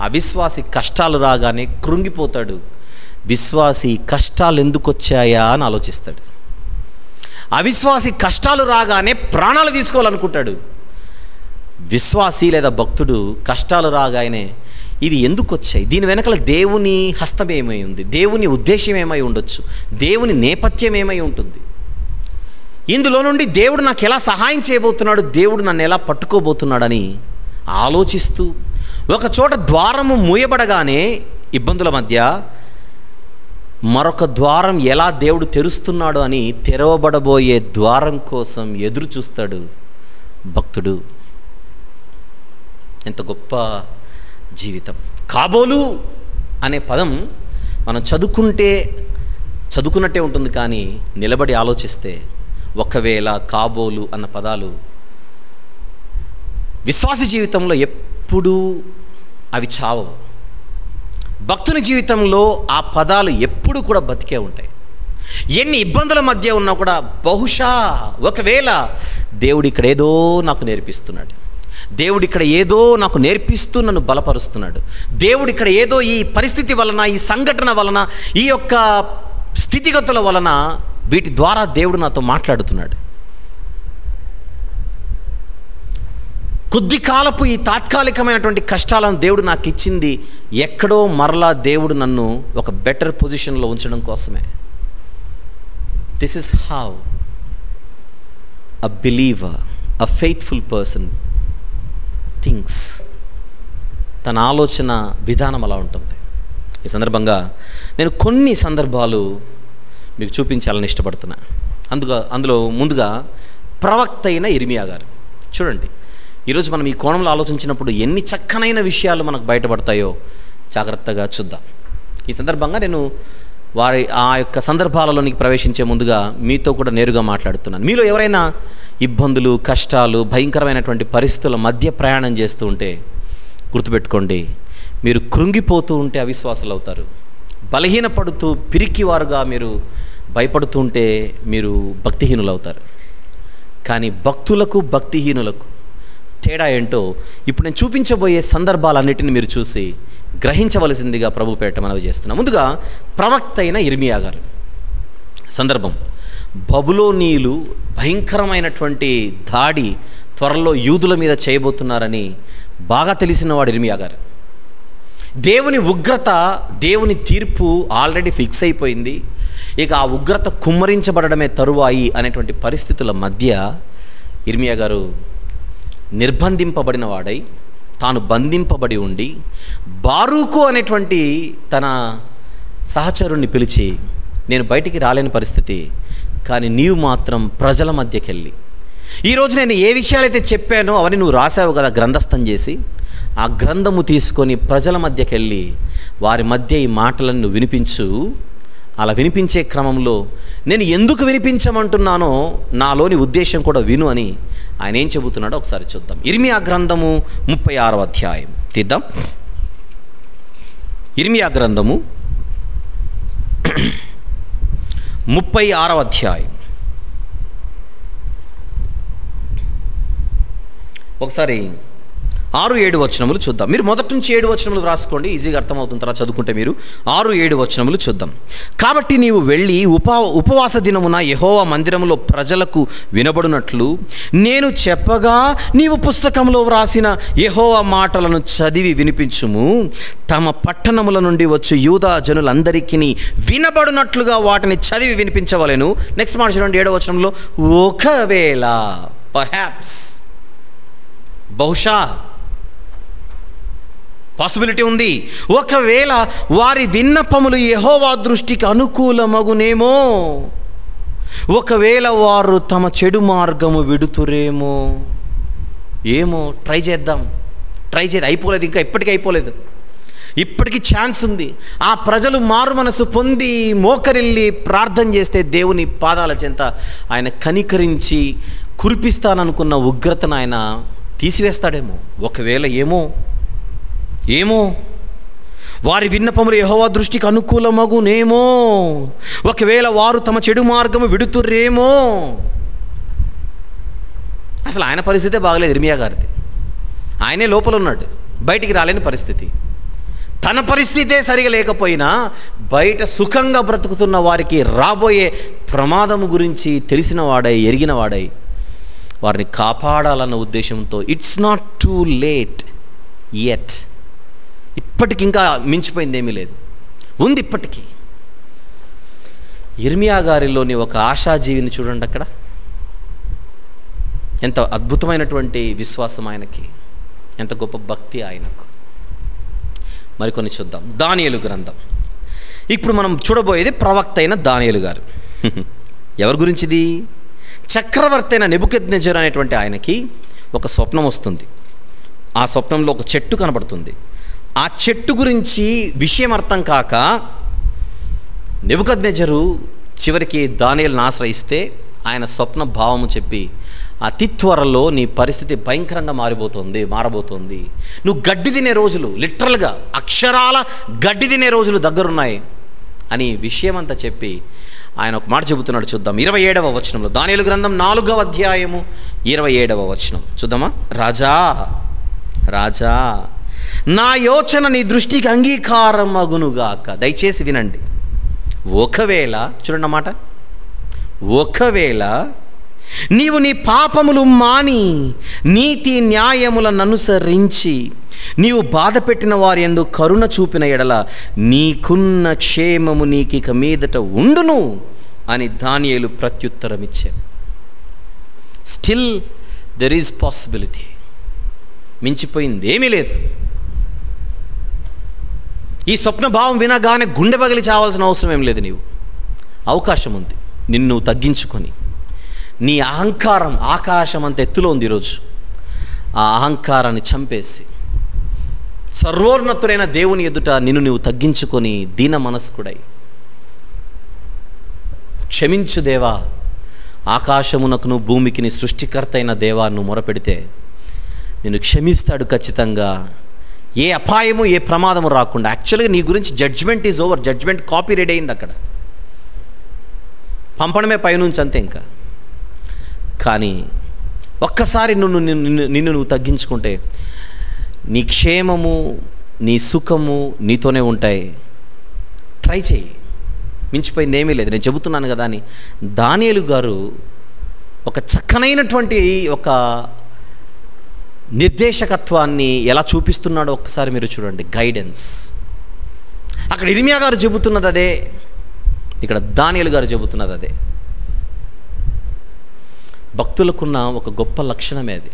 అవిశ్వాసి కష్టాలు రాగానే కృంగిపోతాడు, విశ్వాసి కష్టాలు ఎందుకు వచ్చాయా అని ఆలోచిస్తాడు. అవిశ్వాసి కష్టాలు రాగానే ప్రాణాలు తీసుకోవాలనుకుంటాడు. విశ్వాసి లేదా భక్తుడు కష్టాలు రాగానే ఇవి ఎందుకు వచ్చాయి, దీని వెనకాల దేవుని హస్తం ఏమై ఉంది, దేవుని ఉద్దేశం ఏమై ఉండొచ్చు, దేవుని నేపథ్యం ఏమై ఉంటుంది, ఇందులో నుండి దేవుడు నాకు ఎలా సహాయం చేయబోతున్నాడు, దేవుడు నన్ను ఎలా పట్టుకోబోతున్నాడని ఆలోచిస్తూ, ఒక చోట ద్వారము మూయబడగానే ఇబ్బందుల మధ్య మరొక ద్వారం ఎలా దేవుడు తెరుస్తున్నాడు అని తెరవబడబోయే ద్వారం కోసం ఎదురు చూస్తాడు భక్తుడు. ఎంత గొప్ప జీవితం. కాబోలు అనే పదం మనం చదువుకున్నట్టే ఉంటుంది. కానీ నిలబడి ఆలోచిస్తే ఒకవేళ కాబోలు అన్న పదాలు విశ్వాస జీవితంలో ఎప్పుడూ అవి చావవు. భక్తుని జీవితంలో ఆ పదాలు ఎప్పుడు కూడా బతికే ఉంటాయి. ఎన్ని ఇబ్బందుల మధ్య ఉన్నా కూడా బహుశా ఒకవేళ దేవుడు ఇక్కడ ఏదో నాకు నేర్పిస్తున్నాడు, దేవుడు ఇక్కడ ఏదో నాకు నేర్పిస్తూ నన్ను బలపరుస్తున్నాడు, దేవుడు ఇక్కడ ఏదో ఈ పరిస్థితి వలన, ఈ సంఘటన వలన, ఈ యొక్క స్థితిగతుల వలన వీటి ద్వారా దేవుడు నాతో మాట్లాడుతున్నాడు. కొద్ది కాలపు ఈ తాత్కాలికమైనటువంటి కష్టాలను దేవుడు నాకు ఇచ్చింది ఎక్కడో మరలా దేవుడు నన్ను ఒక బెటర్ పొజిషన్లో ఉంచడం కోసమే. This is how a believer, a faithful person thinks. తన ఆలోచన విధానం అలా ఉంటుంది. ఈ సందర్భంగా నేను కొన్ని సందర్భాలు మీకు చూపించాలని ఇష్టపడుతున్నా. అందులో ముందుగా ప్రవక్త అయిన ఇర్మియా గారు. చూడండి, ఈరోజు మనం ఈ కోణంలో ఆలోచించినప్పుడు ఎన్ని చక్కనైన విషయాలు మనకు బయటపడతాయో జాగ్రత్తగా చూద్దాం. ఈ సందర్భంగా నేను వారి ఆ యొక్క సందర్భాలలోనికి ప్రవేశించే ముందుగా మీతో కూడా నేరుగా మాట్లాడుతున్నాను. మీలో ఎవరైనా ఇబ్బందులు, కష్టాలు, భయంకరమైనటువంటి పరిస్థితుల మధ్య ప్రయాణం చేస్తూ ఉంటే గుర్తుపెట్టుకోండి, మీరు కృంగిపోతూ ఉంటే అవిశ్వాసులు అవుతారు. బలహీనపడుతూ పిరికివారుగా మీరు భయపడుతూ ఉంటే మీరు భక్తిహీనులు అవుతారు. కానీ భక్తులకు భక్తిహీనులకు తేడా ఏంటో ఇప్పుడు నేను చూపించబోయే సందర్భాలన్నిటిని మీరు చూసి గ్రహించవలసిందిగా ప్రభుపేట మనవి చేస్తున్నాం. ముందుగా ప్రవక్త అయిన ఇర్మియా గారు సందర్భం. బబులోనీయులు భయంకరమైనటువంటి దాడి త్వరలో యూదుల మీద చేయబోతున్నారని బాగా తెలిసినవాడు ఇర్మియా గారు. దేవుని ఉగ్రత, దేవుని తీర్పు ఆల్రెడీ ఫిక్స్ అయిపోయింది. ఇక ఆ ఉగ్రత కుమ్మరించబడమే తరువాయి అనేటువంటి పరిస్థితుల మధ్య ఇర్మియా గారు నిర్బంధింపబడిన వాడై, తాను బంధింపబడి ఉండి, బారూకు అనేటువంటి తన సహచరుణ్ణి పిలిచి, నేను బయటికి రాలేని పరిస్థితి, కానీ నీవు మాత్రం ప్రజల మధ్యకి వెళ్ళి, ఈరోజు నేను ఏ విషయాలైతే చెప్పానో అవన్నీ నువ్వు రాసావు కదా గ్రంథస్థం చేసి, ఆ గ్రంథము తీసుకొని ప్రజల మధ్యకి వెళ్ళి వారి మధ్య ఈ మాటలను నువ్వు వినిపించు. అలా వినిపించే క్రమంలో నేను ఎందుకు వినిపించమంటున్నానో నాలోని ఉద్దేశం కూడా విను అని ఆయన ఏం చెబుతున్నాడో ఒకసారి చూద్దాం. ఇర్మియా గ్రంథము 36వ అధ్యాయం తీద్దాం. ఇర్మియా గ్రంథము 36వ అధ్యాయం ఒకసారి 6-7 వచనములు చూద్దాం. మీరు మొదటి నుంచి 7 వచనములు రాసుకోండి, ఈజీగా అర్థమవుతుంది. తర్వాత చదువుకుంటే మీరు 6-7 వచనములు చూద్దాం. కాబట్టి నీవు వెళ్ళి ఉపవాస దినమున యెహోవా మందిరములో ప్రజలకు వినబడునట్లు నేను చెప్పగా నీవు పుస్తకంలో వ్రాసిన యెహోవా మాటలను చదివి వినిపించుము. తమ పట్టణముల నుండి వచ్చి యూదా జనులందరికీ వినబడునట్లుగా వాటిని చదివి వినిపించవలెను. నెక్స్ట్ మాట చూడండి, 7వ వచనంలో ఒకవేళ, పర్హాప్స్, బహుశా, పాసిబిలిటీ ఉంది, ఒకవేళ వారి విన్నపములు యెహోవా దృష్టికి అనుకూలమగునేమో, ఒకవేళ వారు తమ చెడు మార్గము విడుతురేమో. ఏమో, ట్రై చేద్దాం. అయిపోలేదు, ఇంకా ఇప్పటికీ అయిపోలేదు, ఇప్పటికీ ఛాన్స్ ఉంది. ఆ ప్రజలు మారు మనసు పొంది మోకరిల్లి ప్రార్థన చేస్తే దేవుని పాదాల చెంత ఆయన కనికరించి కురిపిస్తాననుకున్న ఉగ్రతను ఆయన తీసివేస్తాడేమో. ఒకవేళ ఏమో వారి విన్నపములు యెహోవా దృష్టికి అనుకూలమగునేమో, ఒకవేళ వారు తమ చెడు మార్గము విడుతుర్రేమో. అసలు ఆయన పరిస్థితే బాగలేదు ఇర్మియా గారిది. ఆయనే లోపల ఉన్నాడు, బయటికి రాలేని పరిస్థితి. తన పరిస్థితే సరిగా లేకపోయినా బయట సుఖంగా బ్రతుకుతున్న వారికి రాబోయే ప్రమాదము గురించి తెలిసిన వాడై, ఎరిగిన వాడై వారిని కాపాడాలన్న ఉద్దేశంతో it's not too late yet, ఇప్పటికి ఇంకా మించిపోయింది ఏమీ లేదు, ఉంది ఇప్పటికీ. ఇర్మియా గారిలోని ఒక ఆశాజీవిని చూడండి అక్కడ. ఎంత అద్భుతమైనటువంటి విశ్వాసం ఆయనకి, ఎంత గొప్ప భక్తి ఆయనకు. మరికొన్ని చూద్దాం. దానియేలు గ్రంథం. ఇప్పుడు మనం చూడబోయేది ప్రవక్త అయిన దానియేలు గారు. ఎవరి గురించిది? చక్రవర్తి అయిన నెబుకద్నెజరు అనేటువంటి ఆయనకి ఒక స్వప్నం వస్తుంది. ఆ స్వప్నంలో ఒక చెట్టు కనబడుతుంది. ఆ చెట్టు గురించి విషయం అర్థం కాక నెబుకద్నెజరు చివరికి దానియేలును ఆశ్రయిస్తే ఆయన స్వప్న భావము చెప్పి అతి త్వరలో నీ పరిస్థితి భయంకరంగా మారబోతోంది. నువ్వు గడ్డి తినే రోజులు, లిటరల్గా అక్షరాల గడ్డి తినే రోజులు దగ్గరున్నాయి అని విషయం అంతా చెప్పి ఆయన ఒక మాట చెబుతున్నాడు. చూద్దాం 27వ వచనంలో, దానియేలు గ్రంథం 4వ అధ్యాయము 27వ వచనం చూద్దామా. రాజా నా యోచన నీ దృష్టికి అంగీకారం అగునుగాక. దయచేసి వినండి. ఒకవేళ చూడండి అన్నమాట, ఒకవేళ నీవు నీ పాపములు మాని నీతి న్యాయములను అనుసరించి నీవు బాధ పెట్టిన వారి యందు కరుణ చూపిన ఎడల నీకున్న క్షేమము నీకిక మీదట ఉండును అని దానియేలు ప్రత్యుత్తరం ఇచ్చాడు. Still there is possibility. మించిపోయింది ఏమీ లేదు. ఈ స్వప్న భావం వినగానే గుండె పగిలి చావాల్సిన అవసరం ఏం లేదు. నీవు అవకాశం ఉంది. నిన్ను తగ్గించుకొని, నీ అహంకారం ఆకాశం అంత ఎత్తులో ఉంది ఈరోజు. ఆ అహంకారాన్ని చంపేసి సర్వోన్నతుడైన దేవుని ఎదుట నిన్ను నువ్వు తగ్గించుకొని దీన మనస్కుడై, క్షమించు దేవా, ఆకాశమునకును భూమికి సృష్టికర్త అయిన దేవా నువ్వు మొరపెడితే నిన్ను క్షమిస్తాడు ఖచ్చితంగా. ఏ అపాయము ఏ ప్రమాదము రాకుండా. యాక్చువల్గా నీ గురించి judgement is over. Judgement copy ready అయింది అక్కడ, పంపడమే పైనుంచి అంతే. ఇంకా కానీ ఒక్కసారి నిన్ను నువ్వు తగ్గించుకుంటే నీ క్షేమము నీ సుఖము నీతోనే ఉంటాయి. ట్రై చేయి. మించిపోయింది ఏమీ లేదు. నేను చెబుతున్నాను కదా అని దానియేలు గారు ఒక చక్కనైనటువంటి ఒక నిర్దేశకత్వాన్ని ఎలా చూపిస్తున్నాడో ఒక్కసారి మీరు చూడండి. గైడెన్స్. అక్కడ ఇర్మియా గారు చెబుతున్నది అదే, ఇక్కడ దానియేలు గారు చెబుతున్నది అదే. భక్తులకున్న ఒక గొప్ప లక్షణమే అది.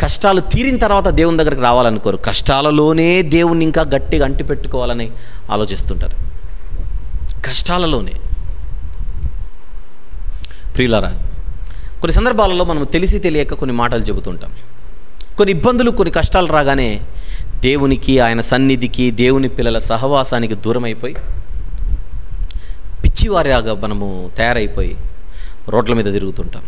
కష్టాలు తీరిన తర్వాత దేవుని దగ్గరికి రావాలనుకోరు. కష్టాలలోనే దేవుణ్ణి ఇంకా గట్టిగా అంటి పెట్టుకోవాలని ఆలోచిస్తుంటారు. కష్టాలలోనే. ప్రియులారా, కొన్ని సందర్భాలలో మనం తెలిసి తెలియక కొన్ని మాటలు చెబుతుంటాం. కొన్ని ఇబ్బందులు, కొన్ని కష్టాలు రాగానే దేవునికి, ఆయన సన్నిధికి, దేవుని పిల్లల సహవాసానికి దూరం అయిపోయి పిచ్చివారిగా మనము తయారైపోయి రోడ్ల మీద తిరుగుతుంటాం.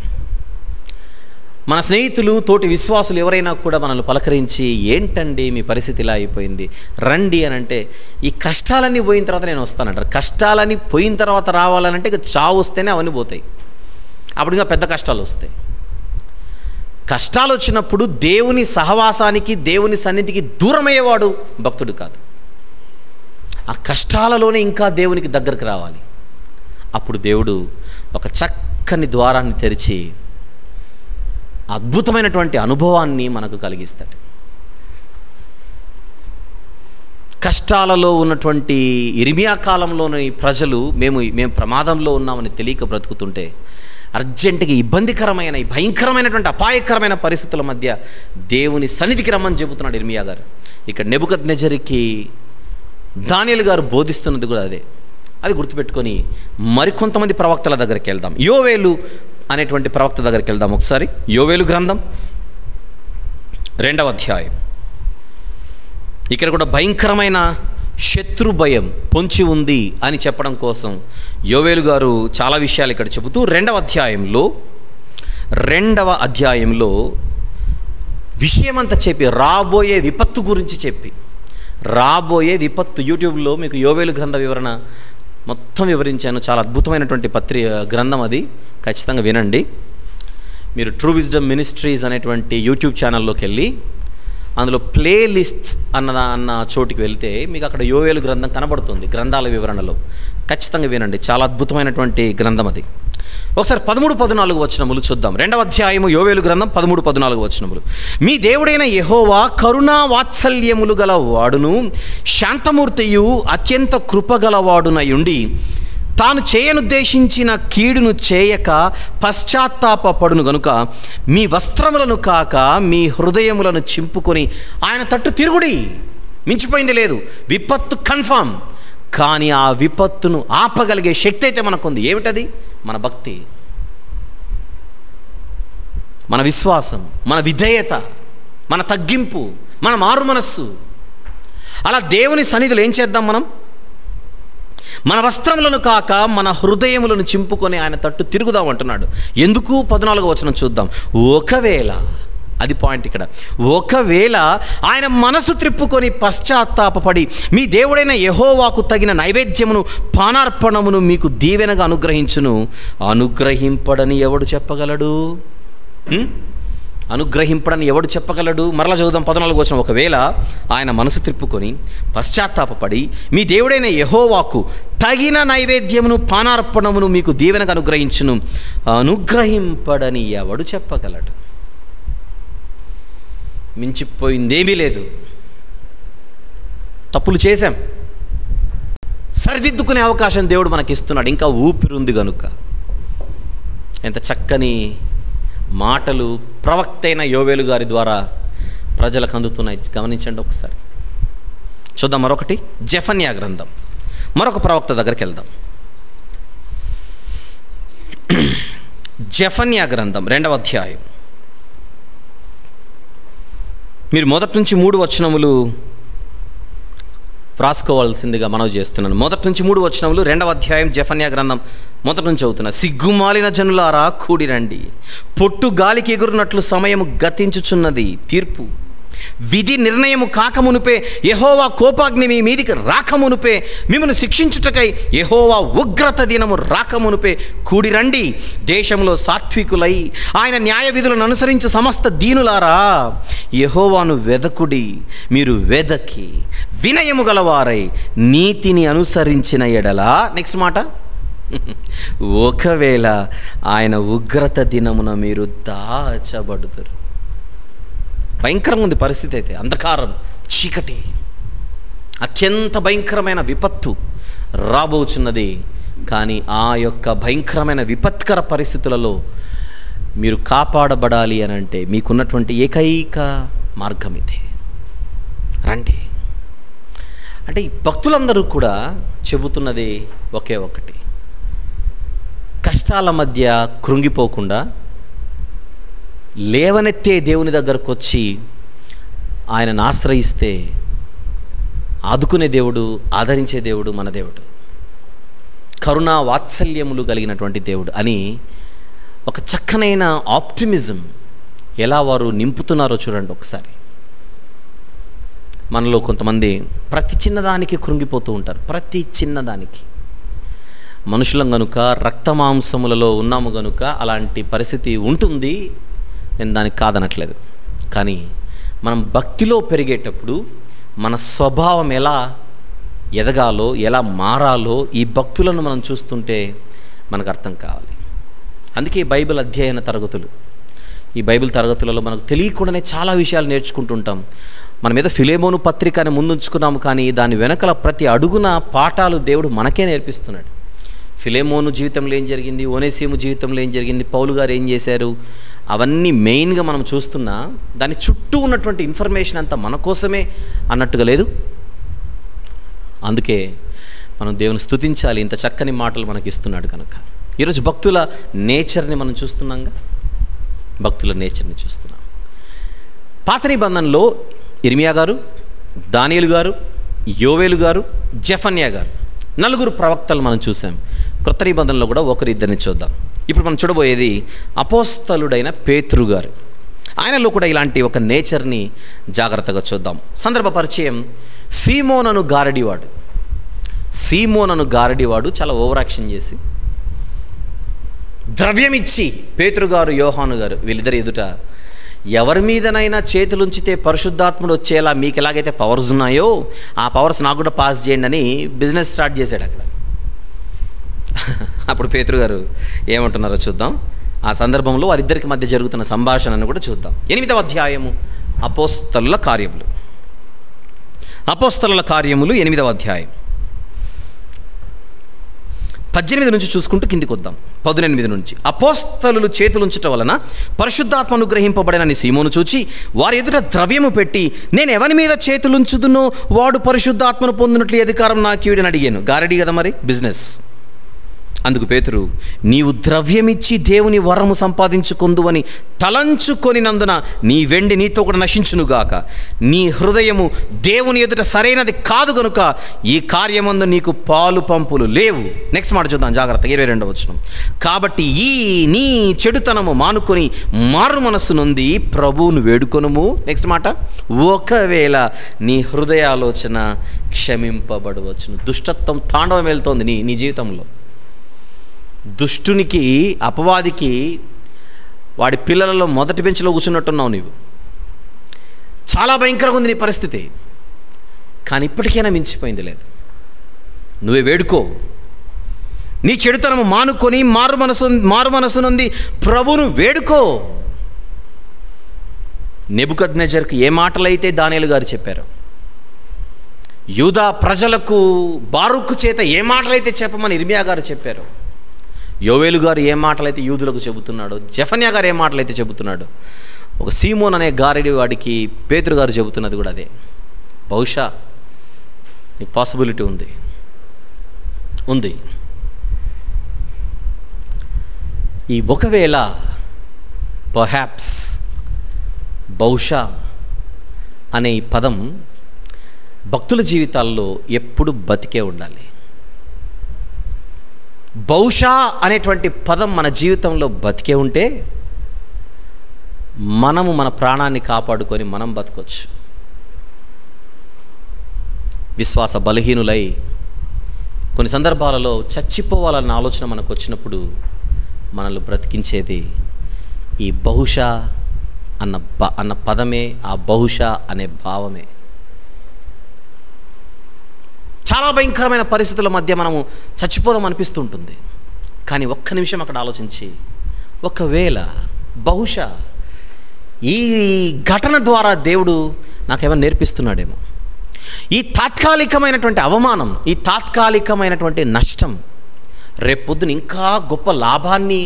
మన స్నేహితులు, తోటి విశ్వాసులు ఎవరైనా కూడా మనల్ని పలకరించి, ఏంటండి మీ పరిస్థితి ఇలా అయిపోయింది, రండి అని అంటే, ఈ కష్టాలన్నీ పోయిన తర్వాత నేను వస్తానంటారు. కష్టాలన్నీ పోయిన తర్వాత రావాలనంటే ఇక చావు వస్తేనే అవన్నీ పోతాయి. అప్పుడు ఇంకా పెద్ద కష్టాలు వస్తాయి. కష్టాలు వచ్చినప్పుడు దేవుని సహవాసానికి, దేవుని సన్నిధికి దూరమయ్యేవాడు భక్తుడు కాదు. ఆ కష్టాలలోనే ఇంకా దేవునికి దగ్గరికి రావాలి. అప్పుడు దేవుడు ఒక చక్కని ద్వారాన్ని తెరిచి అద్భుతమైనటువంటి అనుభవాన్ని మనకు కలిగిస్తాడు. కష్టాలలో ఉన్నటువంటి ఇర్మియా కాలంలోని ప్రజలు మేము ప్రమాదంలో ఉన్నామని తెలియక బ్రతుకుతుంటే అర్జెంటుగా ఇబ్బందికరమైన, భయంకరమైనటువంటి అపాయకరమైన పరిస్థితుల మధ్య దేవుని సన్నిధికి రమ్మని చెబుతున్నాడు ఇర్మియా గారు. ఇక్కడ నెబుకద్నెజరుకి దానియేలు గారు బోధిస్తున్నది కూడా అదే. అది గుర్తుపెట్టుకొని మరికొంతమంది ప్రవక్తల దగ్గరికి వెళ్దాం. యోవేలు అనేటువంటి ప్రవక్త దగ్గరికి వెళ్దాం ఒకసారి. యోవేలు గ్రంథం 2వ అధ్యాయం. ఇక్కడ కూడా భయంకరమైన శత్రు భయం పొంచి ఉంది అని చెప్పడం కోసం యోవేలు గారు చాలా విషయాలు ఇక్కడ చెబుతూ 2వ అధ్యాయంలో విషయమంతా చెప్పి, రాబోయే విపత్తు గురించి చెప్పి, రాబోయే విపత్తు. యూట్యూబ్లో మీకు యోవేలు గ్రంథ వివరణ మొత్తం వివరించాను. చాలా అద్భుతమైనటువంటి గ్రంథం అది. ఖచ్చితంగా వినండి. మీరు ట్రూ విజ్డమ్ మినిస్ట్రీస్ అనేటువంటి యూట్యూబ్ ఛానల్లోకి వెళ్ళి అందులో ప్లేలిస్ట్స్ అన్న చోటికి వెళ్తే మీకు అక్కడ యోవేలు గ్రంథం కనబడుతుంది. గ్రంథాల వివరణలో ఖచ్చితంగా వినండి. చాలా అద్భుతమైనటువంటి గ్రంథం అది. ఒకసారి 13-14 వచనములు చూద్దాం. 2వ అధ్యాయము యోవేలు గ్రంథం 13-14 వచనములు. మీ దేవుడైన యెహోవా కరుణా వాత్సల్యములు గల వాడును, శాంతమూర్తియు, అత్యంత కృపగలవాడునయుండి తాను చేయనుద్దేశించిన కీడును చేయక పశ్చాత్తాపపడును గనుక మీ వస్త్రములను కాక మీ హృదయములను చింపుకొని ఆయన తట్టు తిరుగుడి. మించిపోయింది లేదు. విపత్తు కన్ఫామ్. కానీ ఆ విపత్తును ఆపగలిగే శక్తి అయితే మనకుంది. ఏమిటది? మన భక్తి, మన విశ్వాసం, మన విధేయత, మన తగ్గింపు, మన మారు మనస్సు. అలా దేవుని సన్నిధిలో ఏం చేద్దాం? మన వస్త్రములను కాక మన హృదయములను చింపుకొని ఆయన తట్టు తిరుగుదాం అంటున్నాడు. ఎందుకు? 14వ వచనం చూద్దాం. ఒకవేళ, అది పాయింట్ ఇక్కడ, ఒకవేళ ఆయన మనసు త్రిప్పుకొని పశ్చాత్తాపపడి మీ దేవుడైన యెహోవాకు తగిన నైవేద్యమును పానార్పణమును మీకు దీవెనగా అనుగ్రహించును. అనుగ్రహింపడని ఎవడు చెప్పగలడు? అనుగ్రహింపడని ఎవడు చెప్పగలడు? మరలా చదువుదాం 14వ వచనం. ఒకవేళ ఆయన మనసు త్రిప్పుకొని పశ్చాత్తాపపడి మీ దేవుడైన యెహోవాకు తగిన నైవేద్యమును పానార్పణమును మీకు దీవెనగా అనుగ్రహించును. అనుగ్రహింపడని ఎవడు చెప్పగలడు? మించిపోయిందేమీ లేదు. తప్పులు చేశాం, సరిదిద్దుకునే అవకాశం దేవుడు మనకిస్తున్నాడు. ఇంకా ఊపిరుంది కనుక. ఎంత చక్కని మాటలు ప్రవక్త అయిన యోవేలు గారి ద్వారా ప్రజలకు అందుతున్నాయి. గమనించండి ఒకసారి. చూద్దాం మరొకటి, జెఫన్యా గ్రంథం. మరొక ప్రవక్త దగ్గరికి వెళ్దాం. జెఫన్యా గ్రంథం 2వ అధ్యాయం. మీరు 1 నుంచి 3 వచనములు వ్రాసుకోవాల్సిందిగా మనవి చేస్తున్నాను. 1 నుంచి 3 వచనములు 2వ అధ్యాయం జెఫన్యా గ్రంథం 1 నుంచి చదువుతున్నా. సిగ్గుమాలిన జనులారా కూడిరండి, పొట్టు గాలికి ఎగురునట్లు సమయము గతించుచున్నది. తీర్పు విధి నిర్ణయము కాకమునుపే, యెహోవా కోపాగ్ని మీ మీదికి రాకమునుపే, మిమ్మల్ని శిక్షించుటకై యెహోవా ఉగ్రత దినము రాకమునుపే కూడిరండి. దేశంలో సాత్వికులై ఆయన న్యాయ విధులను అనుసరించు సమస్త దీనులారా, యెహోవాను వెదకుడి. మీరు వెదకి వినయము గలవారై నీతిని అనుసరించిన ఎడల, నెక్స్ట్ మాట, ఒకవేళ ఆయన ఉగ్రత దినమున మీరు దాచబడుతారు. భయంకరంగా ఉంది పరిస్థితి. అయితే అంధకారం, చీకటి, అత్యంత భయంకరమైన విపత్తు రాబోచున్నది. కానీ ఆ యొక్క భయంకరమైన విపత్కర పరిస్థితులలో మీరు కాపాడబడాలి అని అంటే మీకున్నటువంటి ఏకైక మార్గం ఇదే. రండి అంటే ఈ భక్తులందరూ కూడా చెబుతున్నది ఒకే ఒకటి. కష్టాల మధ్య కృంగిపోకుండా లేవనెత్తే దేవుని దగ్గరకు వచ్చి ఆయనను ఆశ్రయిస్తే ఆదుకునే దేవుడు, ఆదరించే దేవుడు మన దేవుడు, కరుణా వాత్సల్యములు కలిగినటువంటి దేవుడు అని ఒక చక్కనైన ఆప్టిమిజం ఎలా వారు నింపుతున్నారో చూడండి ఒకసారి. మనలో కొంతమంది ప్రతి చిన్నదానికి కృంగిపోతూ ఉంటారు. ప్రతి చిన్నదానికి మనుషులం గనుక, రక్తమాంసములలో ఉన్నాము గనుక అలాంటి పరిస్థితి ఉంటుంది. నేను దానికి కాదనట్లేదు. కానీ మనం భక్తిలో పెరిగేటప్పుడు మన స్వభావం ఎలా ఎదగాలో, ఎలా మారాలో ఈ భక్తులను మనం చూస్తుంటే మనకు అర్థం కావాలి. అందుకే ఈ బైబిల్ అధ్యయన తరగతులు, ఈ బైబిల్ తరగతులలో మనకు తెలియకుండానే చాలా విషయాలు నేర్చుకుంటుంటాం. మనం ఏదో ఫిలేమోను పత్రిక అని ముందుంచుకున్నాము, కానీ దాని వెనకల ప్రతి అడుగున పాఠాలు దేవుడు మనకే నేర్పిస్తున్నాడు. ఫిలేమోను జీవితంలో ఏం జరిగింది, ఓనేసిము జీవితంలో ఏం జరిగింది, పౌలు గారు ఏం చేశారు, అవన్నీ మెయిన్గా మనం చూస్తున్నా దాని చుట్టూ ఉన్నటువంటి ఇన్ఫర్మేషన్ అంతా మన కోసమే అన్నట్టుగా లేదు. అందుకే మనం దేవుని స్తుతించాలి, ఇంత చక్కని మాటలు మనకి ఇస్తున్నాడు కనుక. ఈరోజు భక్తుల నేచర్ని మనం చూస్తున్నాంగా, భక్తుల నేచర్ని చూస్తున్నాం. పాత నిబంధనలో ఇర్మియా గారు, దానియేలు గారు, యోవేలు గారు, జెఫన్యా గారు, 4 ప్రవక్తలు మనం చూసాం. క్రొత్త నిబంధనలో కూడా ఒకరిద్దరిని చూద్దాం. ఇప్పుడు మనం చూడబోయేది అపోస్తలుడైన పేతురు గారు. ఆయనలో కూడా ఇలాంటి ఒక నేచర్ని జాగ్రత్తగా చూద్దాం. సందర్భ పరిచయం, సీమోనను గారడివాడు. సీమోనను గారడివాడు చాలా ఓవర్ యాక్షన్ చేసి ద్రవ్యమిచ్చి పేతురు గారు, యోహాను గారు వీళ్ళిద్దరు ఎదుట ఎవరి మీదనైనా చేతులుంచితే పరిశుద్ధాత్ముడు వచ్చేలా మీకు ఎలాగైతే పవర్స్ ఉన్నాయో ఆ పవర్స్ నాకు కూడా పాస్ చేయండి అని బిజినెస్ స్టార్ట్ చేశాడు అక్కడ. అప్పుడు పేతురు గారు ఏమంటున్నారో చూద్దాం. ఆ సందర్భంలో వారిద్దరికి మధ్య జరుగుతున్న సంభాషణను కూడా చూద్దాం. 8వ అధ్యాయము అపోస్తలుల కార్యములు. అపోస్తలుల కార్యములు 8వ అధ్యాయం 18 నుంచి చూసుకుంటూ కిందికి వద్దాం. 18 నుంచి. అపోస్తలులు చేతులుంచటం వలన పరిశుద్ధాత్మ అనుగ్రహింపబడినని సీమోను చూచి వారి ఎదుట ద్రవ్యము పెట్టి, నేను ఎవరి మీద చేతులుంచుదునో వాడు పరిశుద్ధాత్మను పొందినట్లు అధికారం నాకు ఇవ్వడని అడిగాను. గారడి కదా మరి, బిజినెస్. అందుకు పేతురు, నీవు ద్రవ్యమిచ్చి దేవుని వరము సంపాదించుకొందువని తలంచుకొనినందున నీ వెండి నీతో కూడా నశించునుగాక. నీ హృదయము దేవుని ఎదుట సరైనది కాదు గనుక ఈ కార్యమందు నీకు పాలు పంపులు లేవు. నెక్స్ట్ మాట చూద్దాం జాగ్రత్త, 22వ వచనం. కాబట్టి ఈ నీ చెడుతనము మానుకొని మారు మనస్సు నొంది ప్రభువును వేడుకొనుము. నెక్స్ట్ మాట, ఒకవేళ నీ హృదయాలోచన క్షమింపబడవచ్చును. దుష్టత్వం తాండవం వెళ్తోంది నీ జీవితంలో. దుష్టునికి, అపవాదికి వాడి పిల్లలలో మొదటి బెంచ్లో కూర్చున్నట్టున్నావు నీవు. చాలా భయంకరంగా ఉంది నీ పరిస్థితి. కానీ ఇప్పటికైనా మించిపోయింది లేదు. నువ్వే వేడుకో, నీ చెడుతనము మానుకొని మారు మనసు నుండి ప్రభువును వేడుకో. నెబుకద్నెజర్కి ఏ మాటలైతే దానియేలు గారు చెప్పారు, యూదా ప్రజలకు బారూకు చేత ఏ మాటలైతే చెప్పమని ఇర్మియా గారు చెప్పారు, యోవేలు గారు ఏ మాటలైతే యూదులకు చెబుతున్నాడో, జెఫన్యా గారు ఏ మాటలైతే చెబుతున్నాడో, ఒక సీమోన్ అనే గారడి వాడికి పేతురు గారు చెబుతున్నది కూడా అదే. బహుశా నీకు పాసిబిలిటీ ఉంది. ఈ ఒకవేళ, పర్హాప్స్, బహుశా అనే ఈ పదం భక్తుల జీవితాల్లో ఎప్పుడు బతికే ఉండాలి. బహుశా అనేటువంటి పదం మన జీవితంలో బతికే ఉంటే మనము మన ప్రాణాన్ని కాపాడుకొని మనం బతకొచ్చు. విశ్వాస బలహీనులై కొన్ని సందర్భాలలో చచ్చిపోవాలన్న ఆలోచన మనకు వచ్చినప్పుడు మనల్ని బ్రతికించేది ఈ బహుశా అన్న పదమే, ఆ బహుశా అనే భావమే. చాలా భయంకరమైన పరిస్థితుల మధ్య మనము చచ్చిపోదాం అనిపిస్తుంటుంది. కానీ ఒక్క నిమిషం అక్కడ ఆలోచించి, ఒకవేళ బహుశా ఈ ఘటన ద్వారా దేవుడు నాకేమైనా నేర్పిస్తున్నాడేమో, ఈ తాత్కాలికమైనటువంటి అవమానం, ఈ తాత్కాలికమైనటువంటి నష్టం రేపొద్దున ఇంకా గొప్ప లాభాన్ని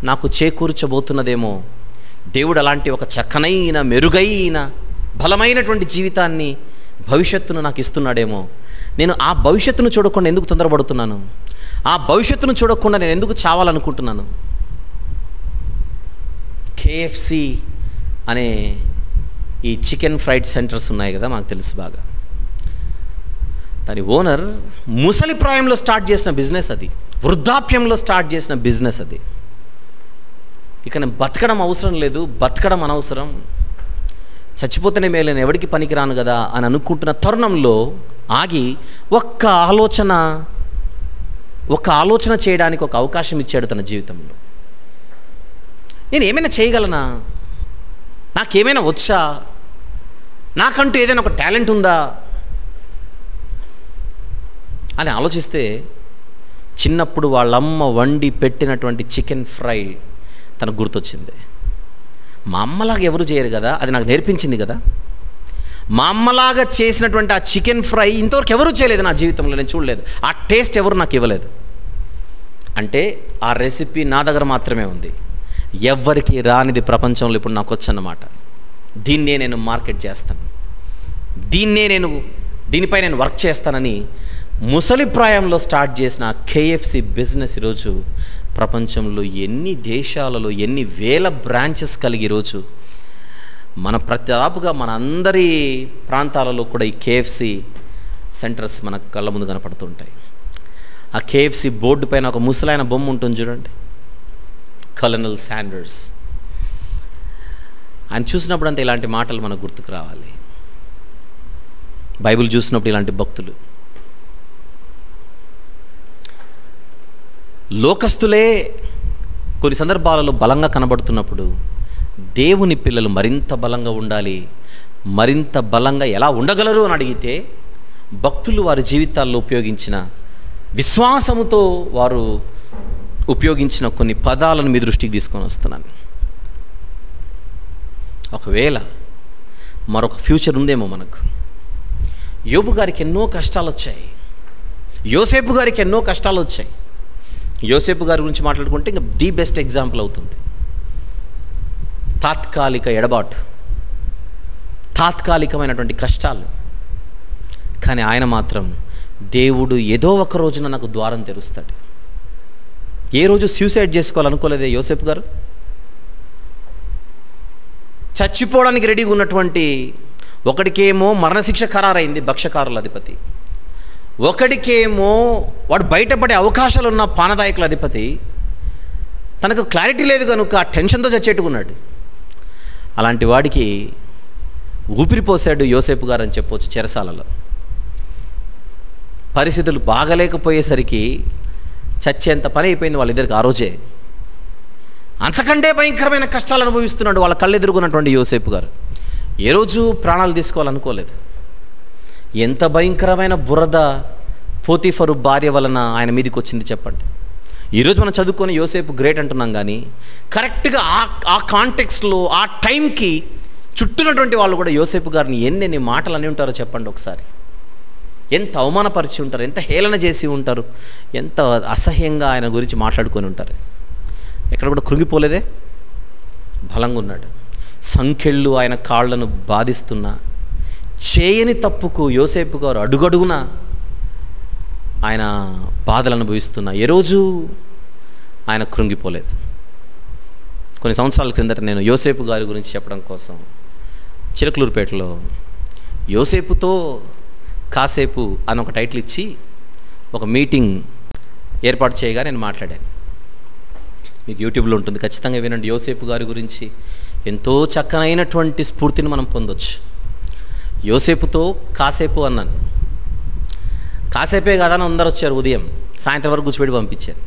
నాకు చేకూర్చబోతున్నదేమో, దేవుడు అలాంటి ఒక చక్కనైన, మెరుగైన, బలమైనటువంటి జీవితాన్ని, భవిష్యత్తును నాకు ఇస్తున్నాడేమో. నేను ఆ భవిష్యత్తును చూడకుండా ఎందుకు తొందరపడుతున్నాను? ఆ భవిష్యత్తును చూడకుండా నేను ఎందుకు చావాలనుకుంటున్నాను? KFC అనే ఈ చికెన్ ఫ్రైడ్ సెంటర్స్ ఉన్నాయి కదా, మనకు తెలుసు బాగా. దాని ఓనర్ ముసలి ప్రాయంలో స్టార్ట్ చేసిన బిజినెస్ అది, వృద్ధాప్యంలో స్టార్ట్ చేసిన బిజినెస్ అది. ఇక నేను బతకడం అవసరం లేదు, బతకడం అనవసరం, చచ్చిపోతేనే మేలు, నేను ఎవరికి పనికిరాను కదా అని అనుకుంటున్న తరుణంలో ఆగి ఒక్క ఆలోచన చేయడానికి ఒక అవకాశం ఇచ్చాడు తన జీవితంలో. నేను ఏమైనా చేయగలనా? నాకేమైనా వచ్చా? నాకంటూ ఏదైనా ఒక టాలెంట్ ఉందా అని ఆలోచిస్తే చిన్నప్పుడు వాళ్ళమ్మ వండి పెట్టినటువంటి చికెన్ ఫ్రై తనకు గుర్తొచ్చింది. మా అమ్మలాగా ఎవరు చేయరు కదా, అది నాకు నేర్పించింది కదా. మా అమ్మలాగా చేసినటువంటి ఆ చికెన్ ఫ్రై ఇంతవరకు ఎవరూ చేయలేదు నా జీవితంలో, నేను చూడలేదు. ఆ టేస్ట్ ఎవరు నాకు ఇవ్వలేదు. అంటే ఆ రెసిపీ నా దగ్గర మాత్రమే ఉంది, ఎవ్వరికి రానిది ప్రపంచంలో ఇప్పుడు నాకు వచ్చన్నమాట. దీన్నే నేను మార్కెట్ చేస్తాను, దీనిపై నేను వర్క్ చేస్తానని ముసలి ప్రాయంలో స్టార్ట్ చేసిన KFC బిజినెస్ ఈరోజు ప్రపంచంలో ఎన్ని దేశాలలో ఎన్ని వేల బ్రాంచెస్ కలిగి ఈరోజు దాదాపుగా మన అందరి ప్రాంతాలలో కూడా ఈ KFC సెంటర్స్ మన కళ్ళ ముందు కనపడుతుంటాయి. ఆ KFC బోర్డు పైన ఒక ముసలైన బొమ్మ ఉంటుంది చూడండి, కల్నల్ శాండర్స్. ఆయన చూసినప్పుడు అంతా ఇలాంటి మాటలు మనకు గుర్తుకు రావాలి. బైబిల్ చూసినప్పుడు ఇలాంటి భక్తులు, లోకస్తులే కొన్ని సందర్భాలలో బలంగా కనబడుతున్నప్పుడు దేవుని పిల్లలు మరింత బలంగా ఉండాలి. మరింత బలంగా ఎలా ఉండగలరు అని అడిగితే భక్తులు వారి జీవితాల్లో ఉపయోగించిన, విశ్వాసముతో వారు ఉపయోగించిన కొన్ని పదాలను మీ దృష్టికి తీసుకొని వస్తున్నాను. ఒకవేళ మరొక ఫ్యూచర్ ఉందేమో మనకు. యోబు గారికి ఎన్నో కష్టాలు వచ్చాయి, యోసేపు గారికి ఎన్నో కష్టాలు వచ్చాయి. యోసేపు గారి గురించి మాట్లాడుకుంటే ఇంకా ది బెస్ట్ ఎగ్జాంపుల్ అవుతుంది. తాత్కాలిక ఎడబాటు, తాత్కాలికమైనటువంటి కష్టాలు, కానీ ఆయన మాత్రం దేవుడు ఏదో ఒక రోజున నాకు ద్వారం తెరుస్తాడు, ఏ రోజు సూసైడ్ చేసుకోవాలనుకోలేదే యోసేపు గారు? చచ్చిపోవడానికి రెడీగా ఉన్నటువంటి ఒకడికేమో మరణశిక్ష ఖరారైంది, భక్ష్యకారుల అధిపతి. ఒకడికేమో వాడు బయటపడే అవకాశాలు ఉన్న పానదాయకుల అధిపతి. తనకు క్లారిటీ లేదు కనుక ఆ టెన్షన్తో చచ్చేట్టుకున్నాడు. అలాంటి వాడికి ఊపిరిపోసాడు యోసేపు గారు అని చెప్పవచ్చు చెరసాలలో. పరిస్థితులు బాగలేకపోయేసరికి చచ్చేంత పని అయిపోయింది వాళ్ళిద్దరికి ఆ రోజే. అంతకంటే భయంకరమైన కష్టాలు అనుభవిస్తున్నాడు వాళ్ళ కళ్ళెదురుగున్నటువంటి యోసేపు గారు. ఏ రోజు ప్రాణాలు తీసుకోవాలనుకోలేదు. ఎంత భయంకరమైన బురద పోతీఫరు భార్య వలన ఆయన మీదకి వచ్చింది చెప్పండి. ఈరోజు మనం చదువుకొని యోసేపు గ్రేట్ అంటున్నాం, కానీ కరెక్ట్గా ఆ కాంటెక్స్ట్లో ఆ టైంకి చుట్టూనటువంటి వాళ్ళు కూడా యోసేపు గారిని ఎన్నెన్ని మాటలు అని ఉంటారో చెప్పండి ఒకసారి. ఎంత అవమానపరిచి ఉంటారు, ఎంత హేళన చేసి ఉంటారు, ఎంత అసహ్యంగా ఆయన గురించి మాట్లాడుకొని ఉంటారు. ఎక్కడ కూడా కృంగిపోలేదే, బలంగా ఉన్నాడు. సంఖ్యళ్ళు ఆయన కాళ్లను బాధిస్తున్నా, చేయని తప్పుకు యోసేపు గారు అడుగడుగున ఆయన బాధలు అనుభవిస్తున్నా ఏ రోజు ఆయన కృంగిపోలేదు. కొన్ని సంవత్సరాల క్రిందట నేను యోసేపు గారి గురించి చెప్పడం కోసం చిలకలూరుపేటలో యోసేపుతో కాసేపు అని ఒక టైటిల్ ఇచ్చి ఒక మీటింగ్ ఏర్పాటు చేయగా నేను మాట్లాడాను. మీకు యూట్యూబ్లో ఉంటుంది, ఖచ్చితంగా వినండి. యోసేపు గారి గురించి ఎంతో చక్కనైనటువంటి స్ఫూర్తిని మనం పొందొచ్చు. యోసేపుతో కాసేపు అన్నాను. కాసేపే కదా అని అందరు వచ్చారు. ఉదయం సాయంత్రం వరకు కూర్చోబెట్టి పంపించారు.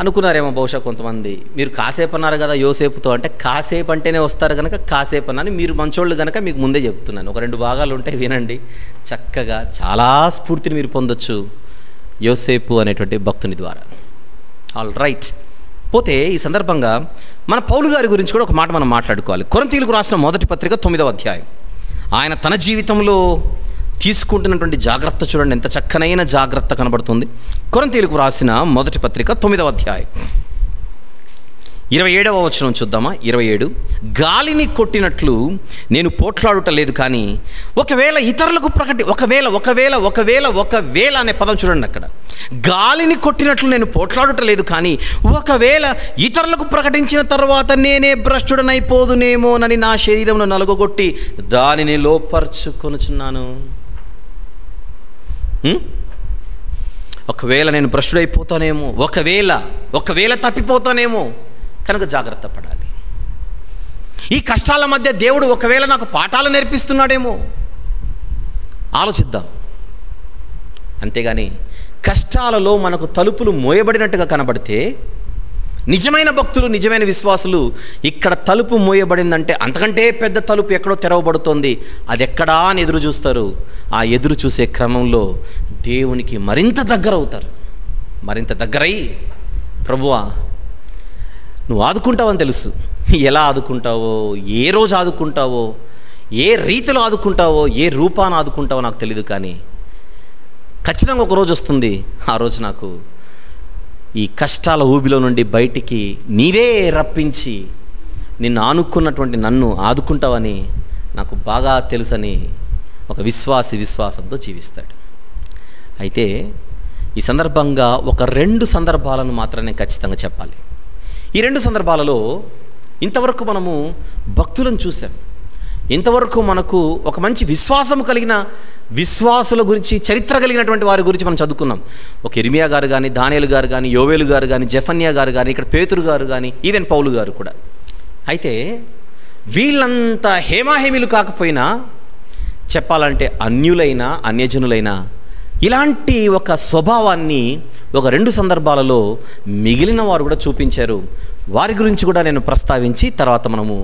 అనుకున్నారేమో బహుశా కొంతమంది, మీరు కాసేపు అన్నారు కదా యోసేపుతో అంటే, కాసేపు అంటేనే వస్తారు కనుక కాసేపు అన్నాను. మీరు మంచోళ్ళు కనుక మీకు ముందే చెప్తున్నాను. ఒక 2 భాగాలు ఉంటాయి, వినండి. చక్కగా చాలా స్ఫూర్తిని మీరు పొందొచ్చు యోసేపు అనేటువంటి భక్తుని ద్వారా. All right. పోతే ఈ సందర్భంగా మన పౌలు గారి గురించి కూడా ఒక మాట మనం మాట్లాడుకోవాలి. కొరింథీయులకు రాసిన మొదటి పత్రిక 9వ అధ్యాయం. ఆయన తన జీవితంలో తీసుకుంటున్నటువంటి జాగ్రత్త చూడండి, ఎంత చక్కనైన జాగ్రత్త కనబడుతుంది. కొరింథీయులకు రాసిన మొదటి పత్రిక 9వ అధ్యాయం 27వ వచనం చూద్దామా. 27, గాలిని కొట్టినట్లు నేను పోట్లాడుట లేదు, కానీ ఒకవేళ ఇతరులకు ఒకవేళ అనే పదం చూడండి అక్కడ. గాలిని కొట్టినట్లు నేను పోట్లాడుట లేదు, కానీ ఒకవేళ ఇతరులకు ప్రకటించిన తర్వాత నేనే భ్రష్టుడనైపోదునేమోనని నా శరీరంలో నలుగొట్టి దానిని లోపరుచుకొనుచున్నాను. ఒకవేళ నేను భ్రష్టుడైపోతానేమో, ఒకవేళ తప్పిపోతానేమో, కనుక జాగ్రత్త పడాలి. ఈ కష్టాల మధ్య దేవుడు ఒకవేళ నాకు పాఠాలు నేర్పిస్తున్నాడేమో ఆలోచిద్దాం. అంతేగాని కష్టాలలో మనకు తలుపులు మోయబడినట్టుగా కనబడితే, నిజమైన భక్తులు, నిజమైన విశ్వాసులు ఇక్కడ తలుపు మోయబడిందంటే అంతకంటే పెద్ద తలుపు ఎక్కడో తెరవబడుతోంది, అది ఎక్కడా అని ఎదురు చూస్తారు. ఆ ఎదురు చూసే క్రమంలో దేవునికి మరింత దగ్గర అవుతారు. మరింత దగ్గరై, ప్రభువా నువ్వు ఆదుకుంటావని తెలుసు. ఎలా ఆదుకుంటావో, ఏ రోజు ఆదుకుంటావో, ఏ రీతిలో ఆదుకుంటావో, ఏ రూపాన ఆదుకుంటావో నాకు తెలియదు, కానీ ఖచ్చితంగా ఒక రోజు వస్తుంది. ఆ రోజు నాకు ఈ కష్టాల ఊబిలో నుండి బయటికి నీవే రప్పించి నిన్ను ఆనుకున్నటువంటి నన్ను ఆదుకుంటావని నాకు బాగా తెలుసని ఒక విశ్వాసంతో జీవిస్తాడు. అయితే ఈ సందర్భంగా ఒక 2 సందర్భాలను మాత్రమే ఖచ్చితంగా చెప్పాలి. ఈ 2 సందర్భాలలో ఇంతవరకు మనము భక్తులను చూసాం. ఇంతవరకు మనకు ఒక మంచి విశ్వాసము కలిగిన విశ్వాసుల గురించి, చరిత్ర కలిగినటువంటి వారి గురించి మనం చదువుకున్నాం. ఒక ఇర్మియా గారు కానీ, దానియేలు గారు కానీ, యోవేలు గారు కానీ, జెఫన్యా గారు కానీ, ఇక్కడ పేతురు గారు కానీ, ఈవెన్ పౌలు గారు కూడా. అయితే వీళ్ళంతా హేమాహేమిలు కాకపోయినా, చెప్పాలంటే అన్యులైన, అన్యజనులైన ఇలాంటి ఒక స్వభావాన్ని ఒక 2 సందర్భాలలో మిగిలిన వారు కూడా చూపించారు. వారి గురించి కూడా నేను ప్రస్తావించి తర్వాత మనము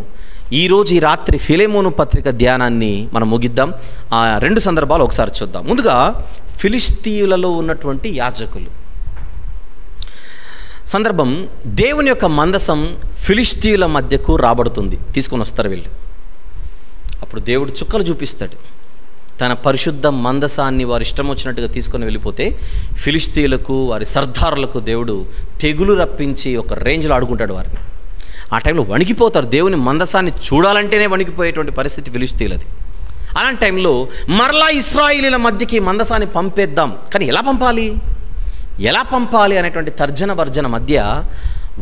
ఈరోజు ఈ రాత్రి ఫిలెమోను పత్రిక ధ్యానాన్ని మనం ముగిద్దాం. ఆ 2 సందర్భాలు ఒకసారి చూద్దాం. ముందుగా ఫిలిస్తీయులలో ఉన్నటువంటి యాజకులు సందర్భం. దేవుని యొక్క మందసం ఫిలిస్తీయుల మధ్యకు రాబడుతుంది, తీసుకొని వస్తారు వీళ్ళు. అప్పుడు దేవుడు చుక్కలు చూపిస్తాడు. తన పరిశుద్ధ మందసాన్ని వారు ఇష్టం వచ్చినట్టుగా తీసుకొని వెళ్ళిపోతే ఫిలిస్తీయులకు, వారి సర్దారులకు దేవుడు తెగులు రప్పించి ఒక రేంజ్లో ఆడుకుంటాడు వారిని. ఆ టైంలో వణికిపోతారు. దేవుని మందసాన్ని చూడాలంటేనే వణికిపోయేటువంటి పరిస్థితి ఫిలిస్తీయులది. అలాంటి టైంలో మరలా ఇశ్రాయేలీల మధ్యకి మందసాన్ని పంపేద్దాం, కానీ ఎలా పంపాలి? ఎలా పంపాలి అనేటువంటి తర్జన భర్జన మధ్య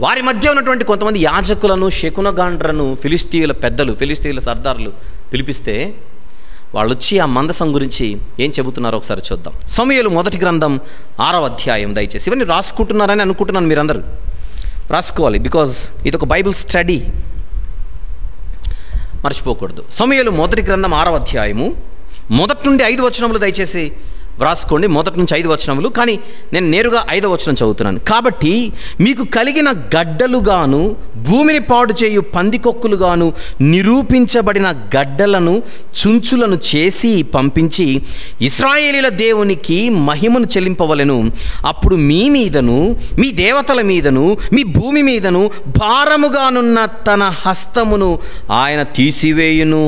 వారి మధ్య ఉన్నటువంటి కొంతమంది యాజకులను, శకునగాండ్రను ఫిలిస్తీయుల పెద్దలు, ఫిలిస్తీయుల సర్దార్లు పిలిపిస్తే వాళ్ళు వచ్చి ఆ మందసం గురించి ఏం చెబుతున్నారో ఒకసారి చూద్దాం. సమూయేలు మొదటి గ్రంథం 6వ అధ్యాయం. దయచేసి ఇవన్నీ రాసుకుంటున్నారని అనుకుంటున్నాను, మీరందరూ రాసుకోవాలి, బికాజ్ ఇది ఒక బైబిల్ స్టడీ, మర్చిపోకూడదు. సమూయేలు మొదటి గ్రంథం 6వ అధ్యాయము మొదటి నుండి 5 వచనములు దయచేసి వ్రాసుకోండి. మొదటి నుంచి 5 వచనములు, కానీ నేను నేరుగా 5వ వచనం చదువుతున్నాను. కాబట్టి మీకు కలిగిన గడ్డలుగాను భూమిని పాడు చేయు పందికొక్కులుగాను నిరూపించబడిన గడ్డలను చుంచులను చేసి పంపించి ఇశ్రాయేలీల దేవునికి మహిమను చెల్లింపవలెను. అప్పుడు మీ మీదను, మీ దేవతల మీదను, మీ భూమి మీదను భారముగానున్న తన హస్తమును ఆయన తీసివేయును.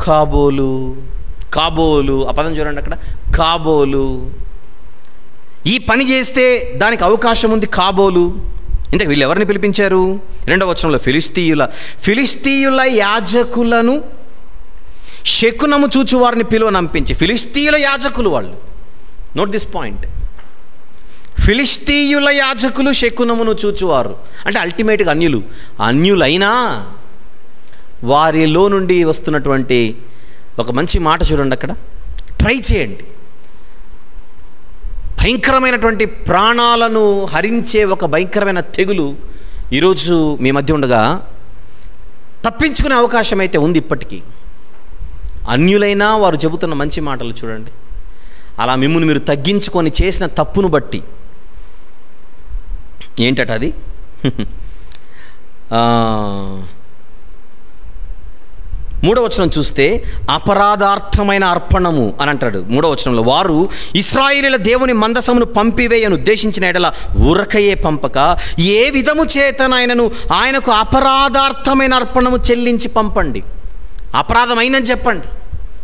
కాబోలు, కాబోలు, ఆ పదం చూడండి అక్కడ, కాబోలు. ఈ పని చేస్తే దానికి అవకాశం ఉంది, కాబోలు. ఇంతకు వీళ్ళు ఎవరిని పిలిపించారు? 2వ వచనంలో ఫిలిస్తీయుల యాజకులను శకునము చూచువారిని పిలువనంపించి. ఫిలిస్తీయుల యాజకులు వాళ్ళు, నోట్ దిస్ పాయింట్. ఫిలిస్తీయుల యాజకులు శకునమును చూచువారు అంటే అల్టిమేట్గా అన్యులైనా వారిలో నుండి వస్తున్నటువంటి ఒక మంచి మాట చూడండి అక్కడ, ట్రై చేయండి. భయంకరమైనటువంటి ప్రాణాలను హరించే ఒక భయంకరమైన తెగులు ఈరోజు మీ మధ్య ఉండగా తప్పించుకునే అవకాశం అయితే ఉంది ఇప్పటికీ. అన్యులైనా వారు చెబుతున్న మంచి మాటలు చూడండి. అలా మిమ్మల్ని మీరు తగ్గించుకొని చేసిన తప్పును బట్టి ఏంటట అది, 3వ వచనం చూస్తే అపరాధార్థమైన అర్పణము అని అంటాడు. 3వ వచనంలో వారు ఇశ్రాయేలీల దేవుని మందసమును పంపివేయను ఉద్దేశించిన ఎడల ఊరకయే పంపక ఏ విధము చేతనైనను ఆయనకు అపరాధార్థమైన అర్పణము చెల్లించి పంపండి. అపరాధమైందని చెప్పండి,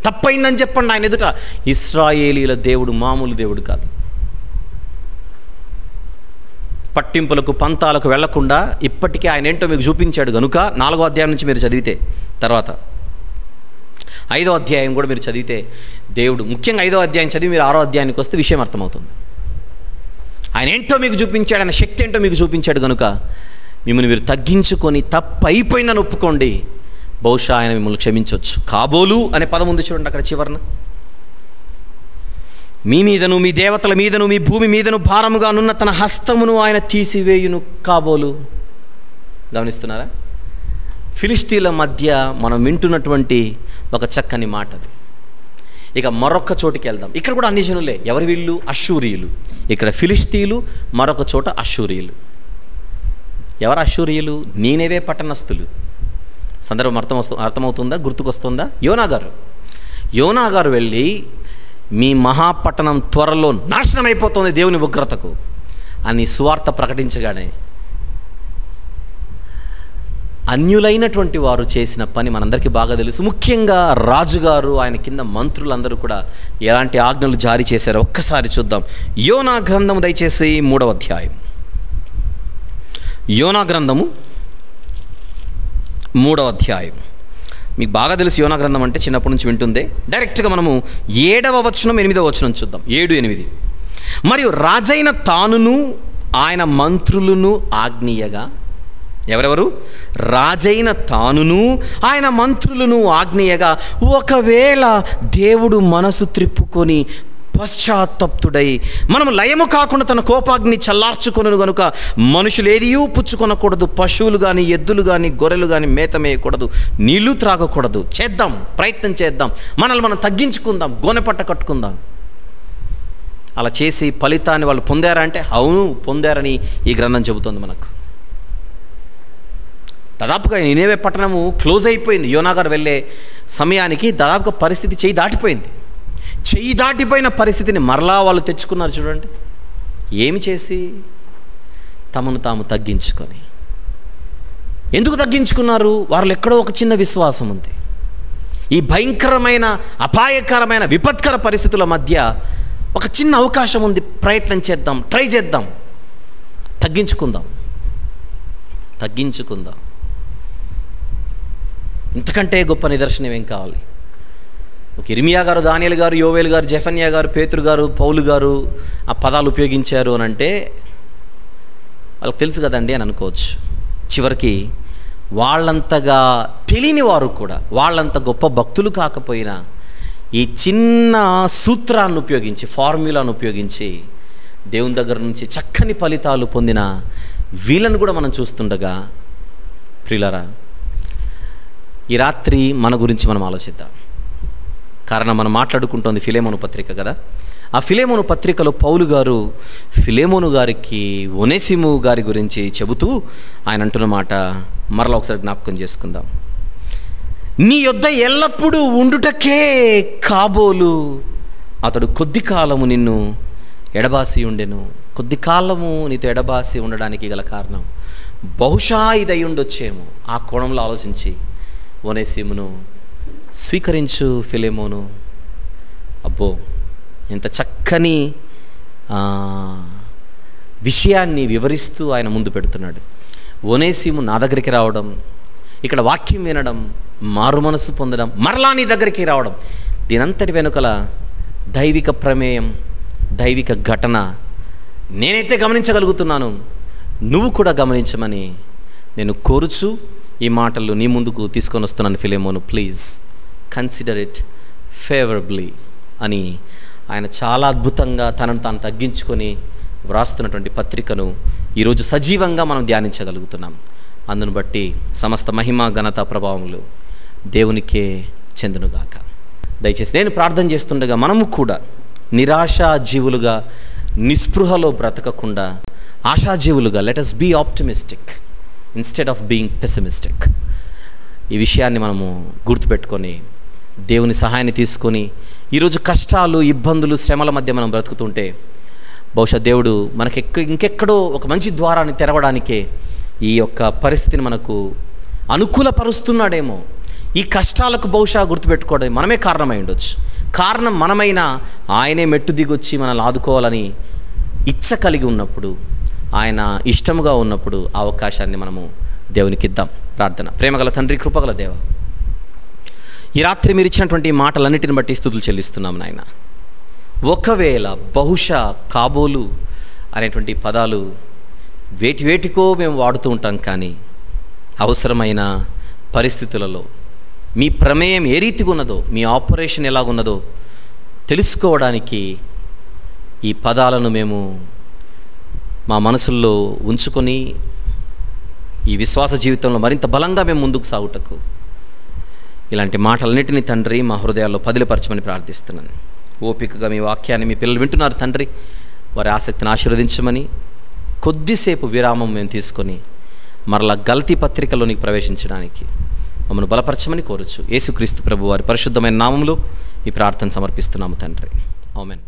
తప్పైందని చెప్పండి ఆయన ఎదుట. ఇశ్రాయేలీల దేవుడు మామూలు దేవుడు కాదు. పట్టింపులకు పంతాలకు వెళ్లకుండా ఇప్పటికీ ఆయన ఏంటో మీకు చూపించాడు కనుక 4వ అధ్యాయం నుంచి మీరు చదివితే, తర్వాత 5వ అధ్యాయం కూడా మీరు చదివితే దేవుడు, ముఖ్యంగా 5వ అధ్యాయం చదివి మీరు 6వ అధ్యాయానికి వస్తే విషయం అర్థమవుతుంది. ఆయన ఏంటో మీకు చూపించాడు, ఆయన శక్తి ఏంటో మీకు చూపించాడు కనుక మిమ్మల్ని మీరు తగ్గించుకొని తప్పు అయిపోయిందని ఒప్పుకోండి, బహుశా ఆయన మిమ్మల్ని క్షమించవచ్చు. కాబోలు అనే పదం ఉంది చూడండి అక్కడ చివరన. మీ మీదను, మీ దేవతల మీదను, మీ భూమి మీదను భారముగానున్న తన హస్తమును ఆయన తీసివేయును. కాబోలు. గమనిస్తున్నారా? ఫిలిస్తీన్ల మధ్య మనం వింటున్నటువంటి ఒక చక్కని మాట అది. ఇక మరొక చోటికి వెళ్దాం. ఇక్కడ కూడా అన్ని జనులే. ఎవరు వీళ్ళు? అష్షూరీయులు. ఇక్కడ ఫిలిస్తీన్లు, మరొక చోట అష్షూరీయులు. ఎవరు అష్షూరీయులు? నీనెవే పట్టణస్థులు. సందర్భం అర్థమవుతుందా? గుర్తుకొస్తుందా? యోనా గారు వెళ్ళి మీ మహాపట్టణం త్వరలో నాశనం అయిపోతుంది దేవుని ఉగ్రతకు అని సువార్త ప్రకటించగానే అన్యులైనటువంటి వారు చేసిన పని మనందరికీ బాగా తెలుసు. ముఖ్యంగా రాజుగారు, ఆయన కింద మంత్రులందరూ కూడా ఎలాంటి ఆజ్ఞలు జారీ చేశారో ఒక్కసారి చూద్దాం. యోనా గ్రంథము దయచేసి 3వ అధ్యాయం. యోనా గ్రంథము 3వ అధ్యాయం. మీకు బాగా తెలుసు యోనా గ్రంథం అంటే, చిన్నప్పటి నుంచి వింటుందే. డైరెక్ట్గా మనము 7వ వచనం 8వ వచనం చూద్దాం. 7, 8. మరియు రాజైన తానును ఆయన మంత్రులను ఆజ్ఞీయగా. ఎవరెవరు? రాజైన తానును ఆయన మంత్రులను ఆజ్ఞీయగా, ఒకవేళ దేవుడు మనసు త్రిప్పుకొని పశ్చాత్తప్తుడై మనము లయము కాకుండా తన కోపాగ్ని చల్లార్చుకొను గనుక మనుషులు ఏదియూ పుచ్చుకొనకూడదు, పశువులు కానీ, ఎద్దులు కానీ, గొర్రెలు కానీ మేత మేయకూడదు, నీళ్లు త్రాగకూడదు. చేద్దాం, ప్రయత్నం చేద్దాం, మనల్ని మనం తగ్గించుకుందాం, గోనెపట్ట కట్టుకుందాం. అలా చేసి ఫలితాన్ని వాళ్ళు పొందారా అంటే అవును పొందారని ఈ గ్రంథం చెబుతోంది మనకు. దాదాపుగా నినేవే పట్టణము క్లోజ్ అయిపోయింది. యోనా గారు వెళ్ళే సమయానికి దాదాపుగా పరిస్థితి చెయ్యి దాటిపోయింది. చెయ్యి దాటిపోయిన పరిస్థితిని మరలా వాళ్ళు తెచ్చుకున్నారు చూడండి. ఏమి చేసి? తమను తాము తగ్గించుకొని. ఎందుకు తగ్గించుకున్నారు? వారిలో ఎక్కడో ఒక చిన్న విశ్వాసం ఉంది. ఈ భయంకరమైన అపాయకరమైన విపత్కర పరిస్థితుల మధ్య ఒక చిన్న అవకాశం ఉంది, ప్రయత్నం చేద్దాం, ట్రై చేద్దాం, తగ్గించుకుందాం. ఇంతకంటే గొప్ప నిదర్శనం ఏం కావాలి? ఒక ఇర్మియా గారు, దానియేలు గారు, యోవేలు గారు, జెఫన్యా గారు, పేతురు గారు, పౌలు గారు ఆ పదాలు ఉపయోగించారు అని అంటే వాళ్ళకి తెలుసు కదండి అని అనుకోవచ్చు. చివరికి వాళ్ళంతగా తెలియని వారు కూడా, వాళ్ళంత గొప్ప భక్తులు కాకపోయినా ఈ చిన్న సూత్రాన్ని ఉపయోగించి, ఫార్ములాను ఉపయోగించి దేవుని దగ్గర నుంచి చక్కని ఫలితాలు పొందిన వీళ్ళను కూడా మనం చూస్తుండగా, ప్రియులారా, ఈ రాత్రి మన గురించి మనం ఆలోచిద్దాం. కారణం మనం మాట్లాడుకుంటోంది ఫిలేమోను పత్రిక కదా. ఆ ఫిలేమోను పత్రికలో పౌలు గారు ఫిలేమోను గారికి ఒనేసిము గారి గురించి చెబుతూ ఆయన అంటున్న మాట మరలా ఒకసారి జ్ఞాపకం చేసుకుందాం. నీ యొద్ద ఎల్లప్పుడూ ఉండుటకే కాబోలు అతడు కొద్ది కాలము నిన్ను ఎడబాసి ఉండెను. కొద్ది కాలము నీతో ఎడబాసి ఉండడానికి గల కారణం బహుశా ఇది అయి ఉండొచ్చేమో. ఆ కోణంలో ఆలోచించి ఒనేసిమును స్వీకరించు ఫిలేమోను. అబ్బో, ఎంత చక్కని విషయాన్ని వివరిస్తూ ఆయన ముందు పెడుతున్నాడు. ఒనేసిము నా దగ్గరికి రావడం, ఇక్కడ వాక్యం వినడం, మారు మనసు పొందడం, మరలా నీ దగ్గరికి రావడం, దీనంతటి వెనుకల దైవిక ప్రమేయం, దైవిక ఘటన నేనైతే గమనించగలుగుతున్నాను, నువ్వు కూడా గమనించమని నేను కోరుచు ఈ మాటలు నీ ముందుకు తీసుకొని వస్తున్నాను. Philemon, please consider it favourably అని ఆయన చాలా అద్భుతంగా తనను తాను తగ్గించుకొని వ్రాస్తున్నటువంటి పత్రికను ఈరోజు సజీవంగా మనం ధ్యానించగలుగుతున్నాం. అందును బట్టి సమస్త మహిమ, ఘనత, ప్రభావములు దేవునికే చెందునుగాక. దయచేసి నేను ప్రార్థన చేస్తుండగా మనము కూడా నిరాశా జీవులుగా, నిస్పృహలో బ్రతకకుండా ఆశాజీవులుగా, let us be optimistic instead of being pessimistic. ఈ విషయాన్ని మనము గుర్తుపెట్టుకొని దేవుని సహాయాన్ని తీసుకొని ఈరోజు కష్టాలు, ఇబ్బందులు, శ్రమల మధ్య మనం బ్రతుకుతుంటే బహుశా దేవుడు మనకి ఇంకెక్కడో ఒక మంచి ద్వారాన్ని తెరవడానికే ఈ యొక్క పరిస్థితిని మనకు అనుకూలపరుస్తున్నాడేమో. ఈ కష్టాలకు బహుశా గుర్తుపెట్టుకోవడం మనమే కారణమై ఉండొచ్చు. కారణం మనమైనా ఆయనే మెట్టు దిగొచ్చి మనల్ని ఆదుకోవాలని ఇచ్చ కలిగి ఉన్నప్పుడు, ఆయన ఇష్టముగా ఉన్నప్పుడు ఆ అవకాశాన్ని మనము దేవునికి ఇద్దాం. ప్రార్థన. ప్రేమగల తండ్రి, కృపగల దేవ, ఈ రాత్రి మీరు ఇచ్చినటువంటి మాటలన్నిటిని బట్టి స్తుతులు చెల్లిస్తున్నాం నాయన. ఒకవేళ, బహుశా, కాబోలు అనేటువంటి పదాలు వేటికో మేము వాడుతూ ఉంటాం, కానీ అవసరమైన పరిస్థితులలో మీ ప్రమేయం ఏ రీతిగా ఉన్నదో, మీ ఆపరేషన్ ఎలాగున్నదో తెలుసుకోవడానికి ఈ పదాలను మేము మా మనసుల్లో ఉంచుకొని ఈ విశ్వాస జీవితంలో మరింత బలంగా మేము ముందుకు సాగుటకు ఇలాంటి మాటలన్నిటినీ తండ్రి మా హృదయాల్లో పదిలపరచమని ప్రార్థిస్తున్నాను. ఓపికగా మీ వాక్యాన్ని మీ పిల్లలు వింటున్నారు తండ్రి, వారి ఆసక్తిని ఆశీర్వదించమని కొద్దిసేపు విరామం మేము తీసుకొని మరలా గలతీ పత్రికలోనికి ప్రవేశించడానికి మమ్మల్ని బలపరచమని కోరచ్చు. యేసుక్రీస్తు ప్రభు వారి పరిశుద్ధమైన నామములో ఈ ప్రార్థన సమర్పిస్తున్నాము తండ్రి. ఆమేన్.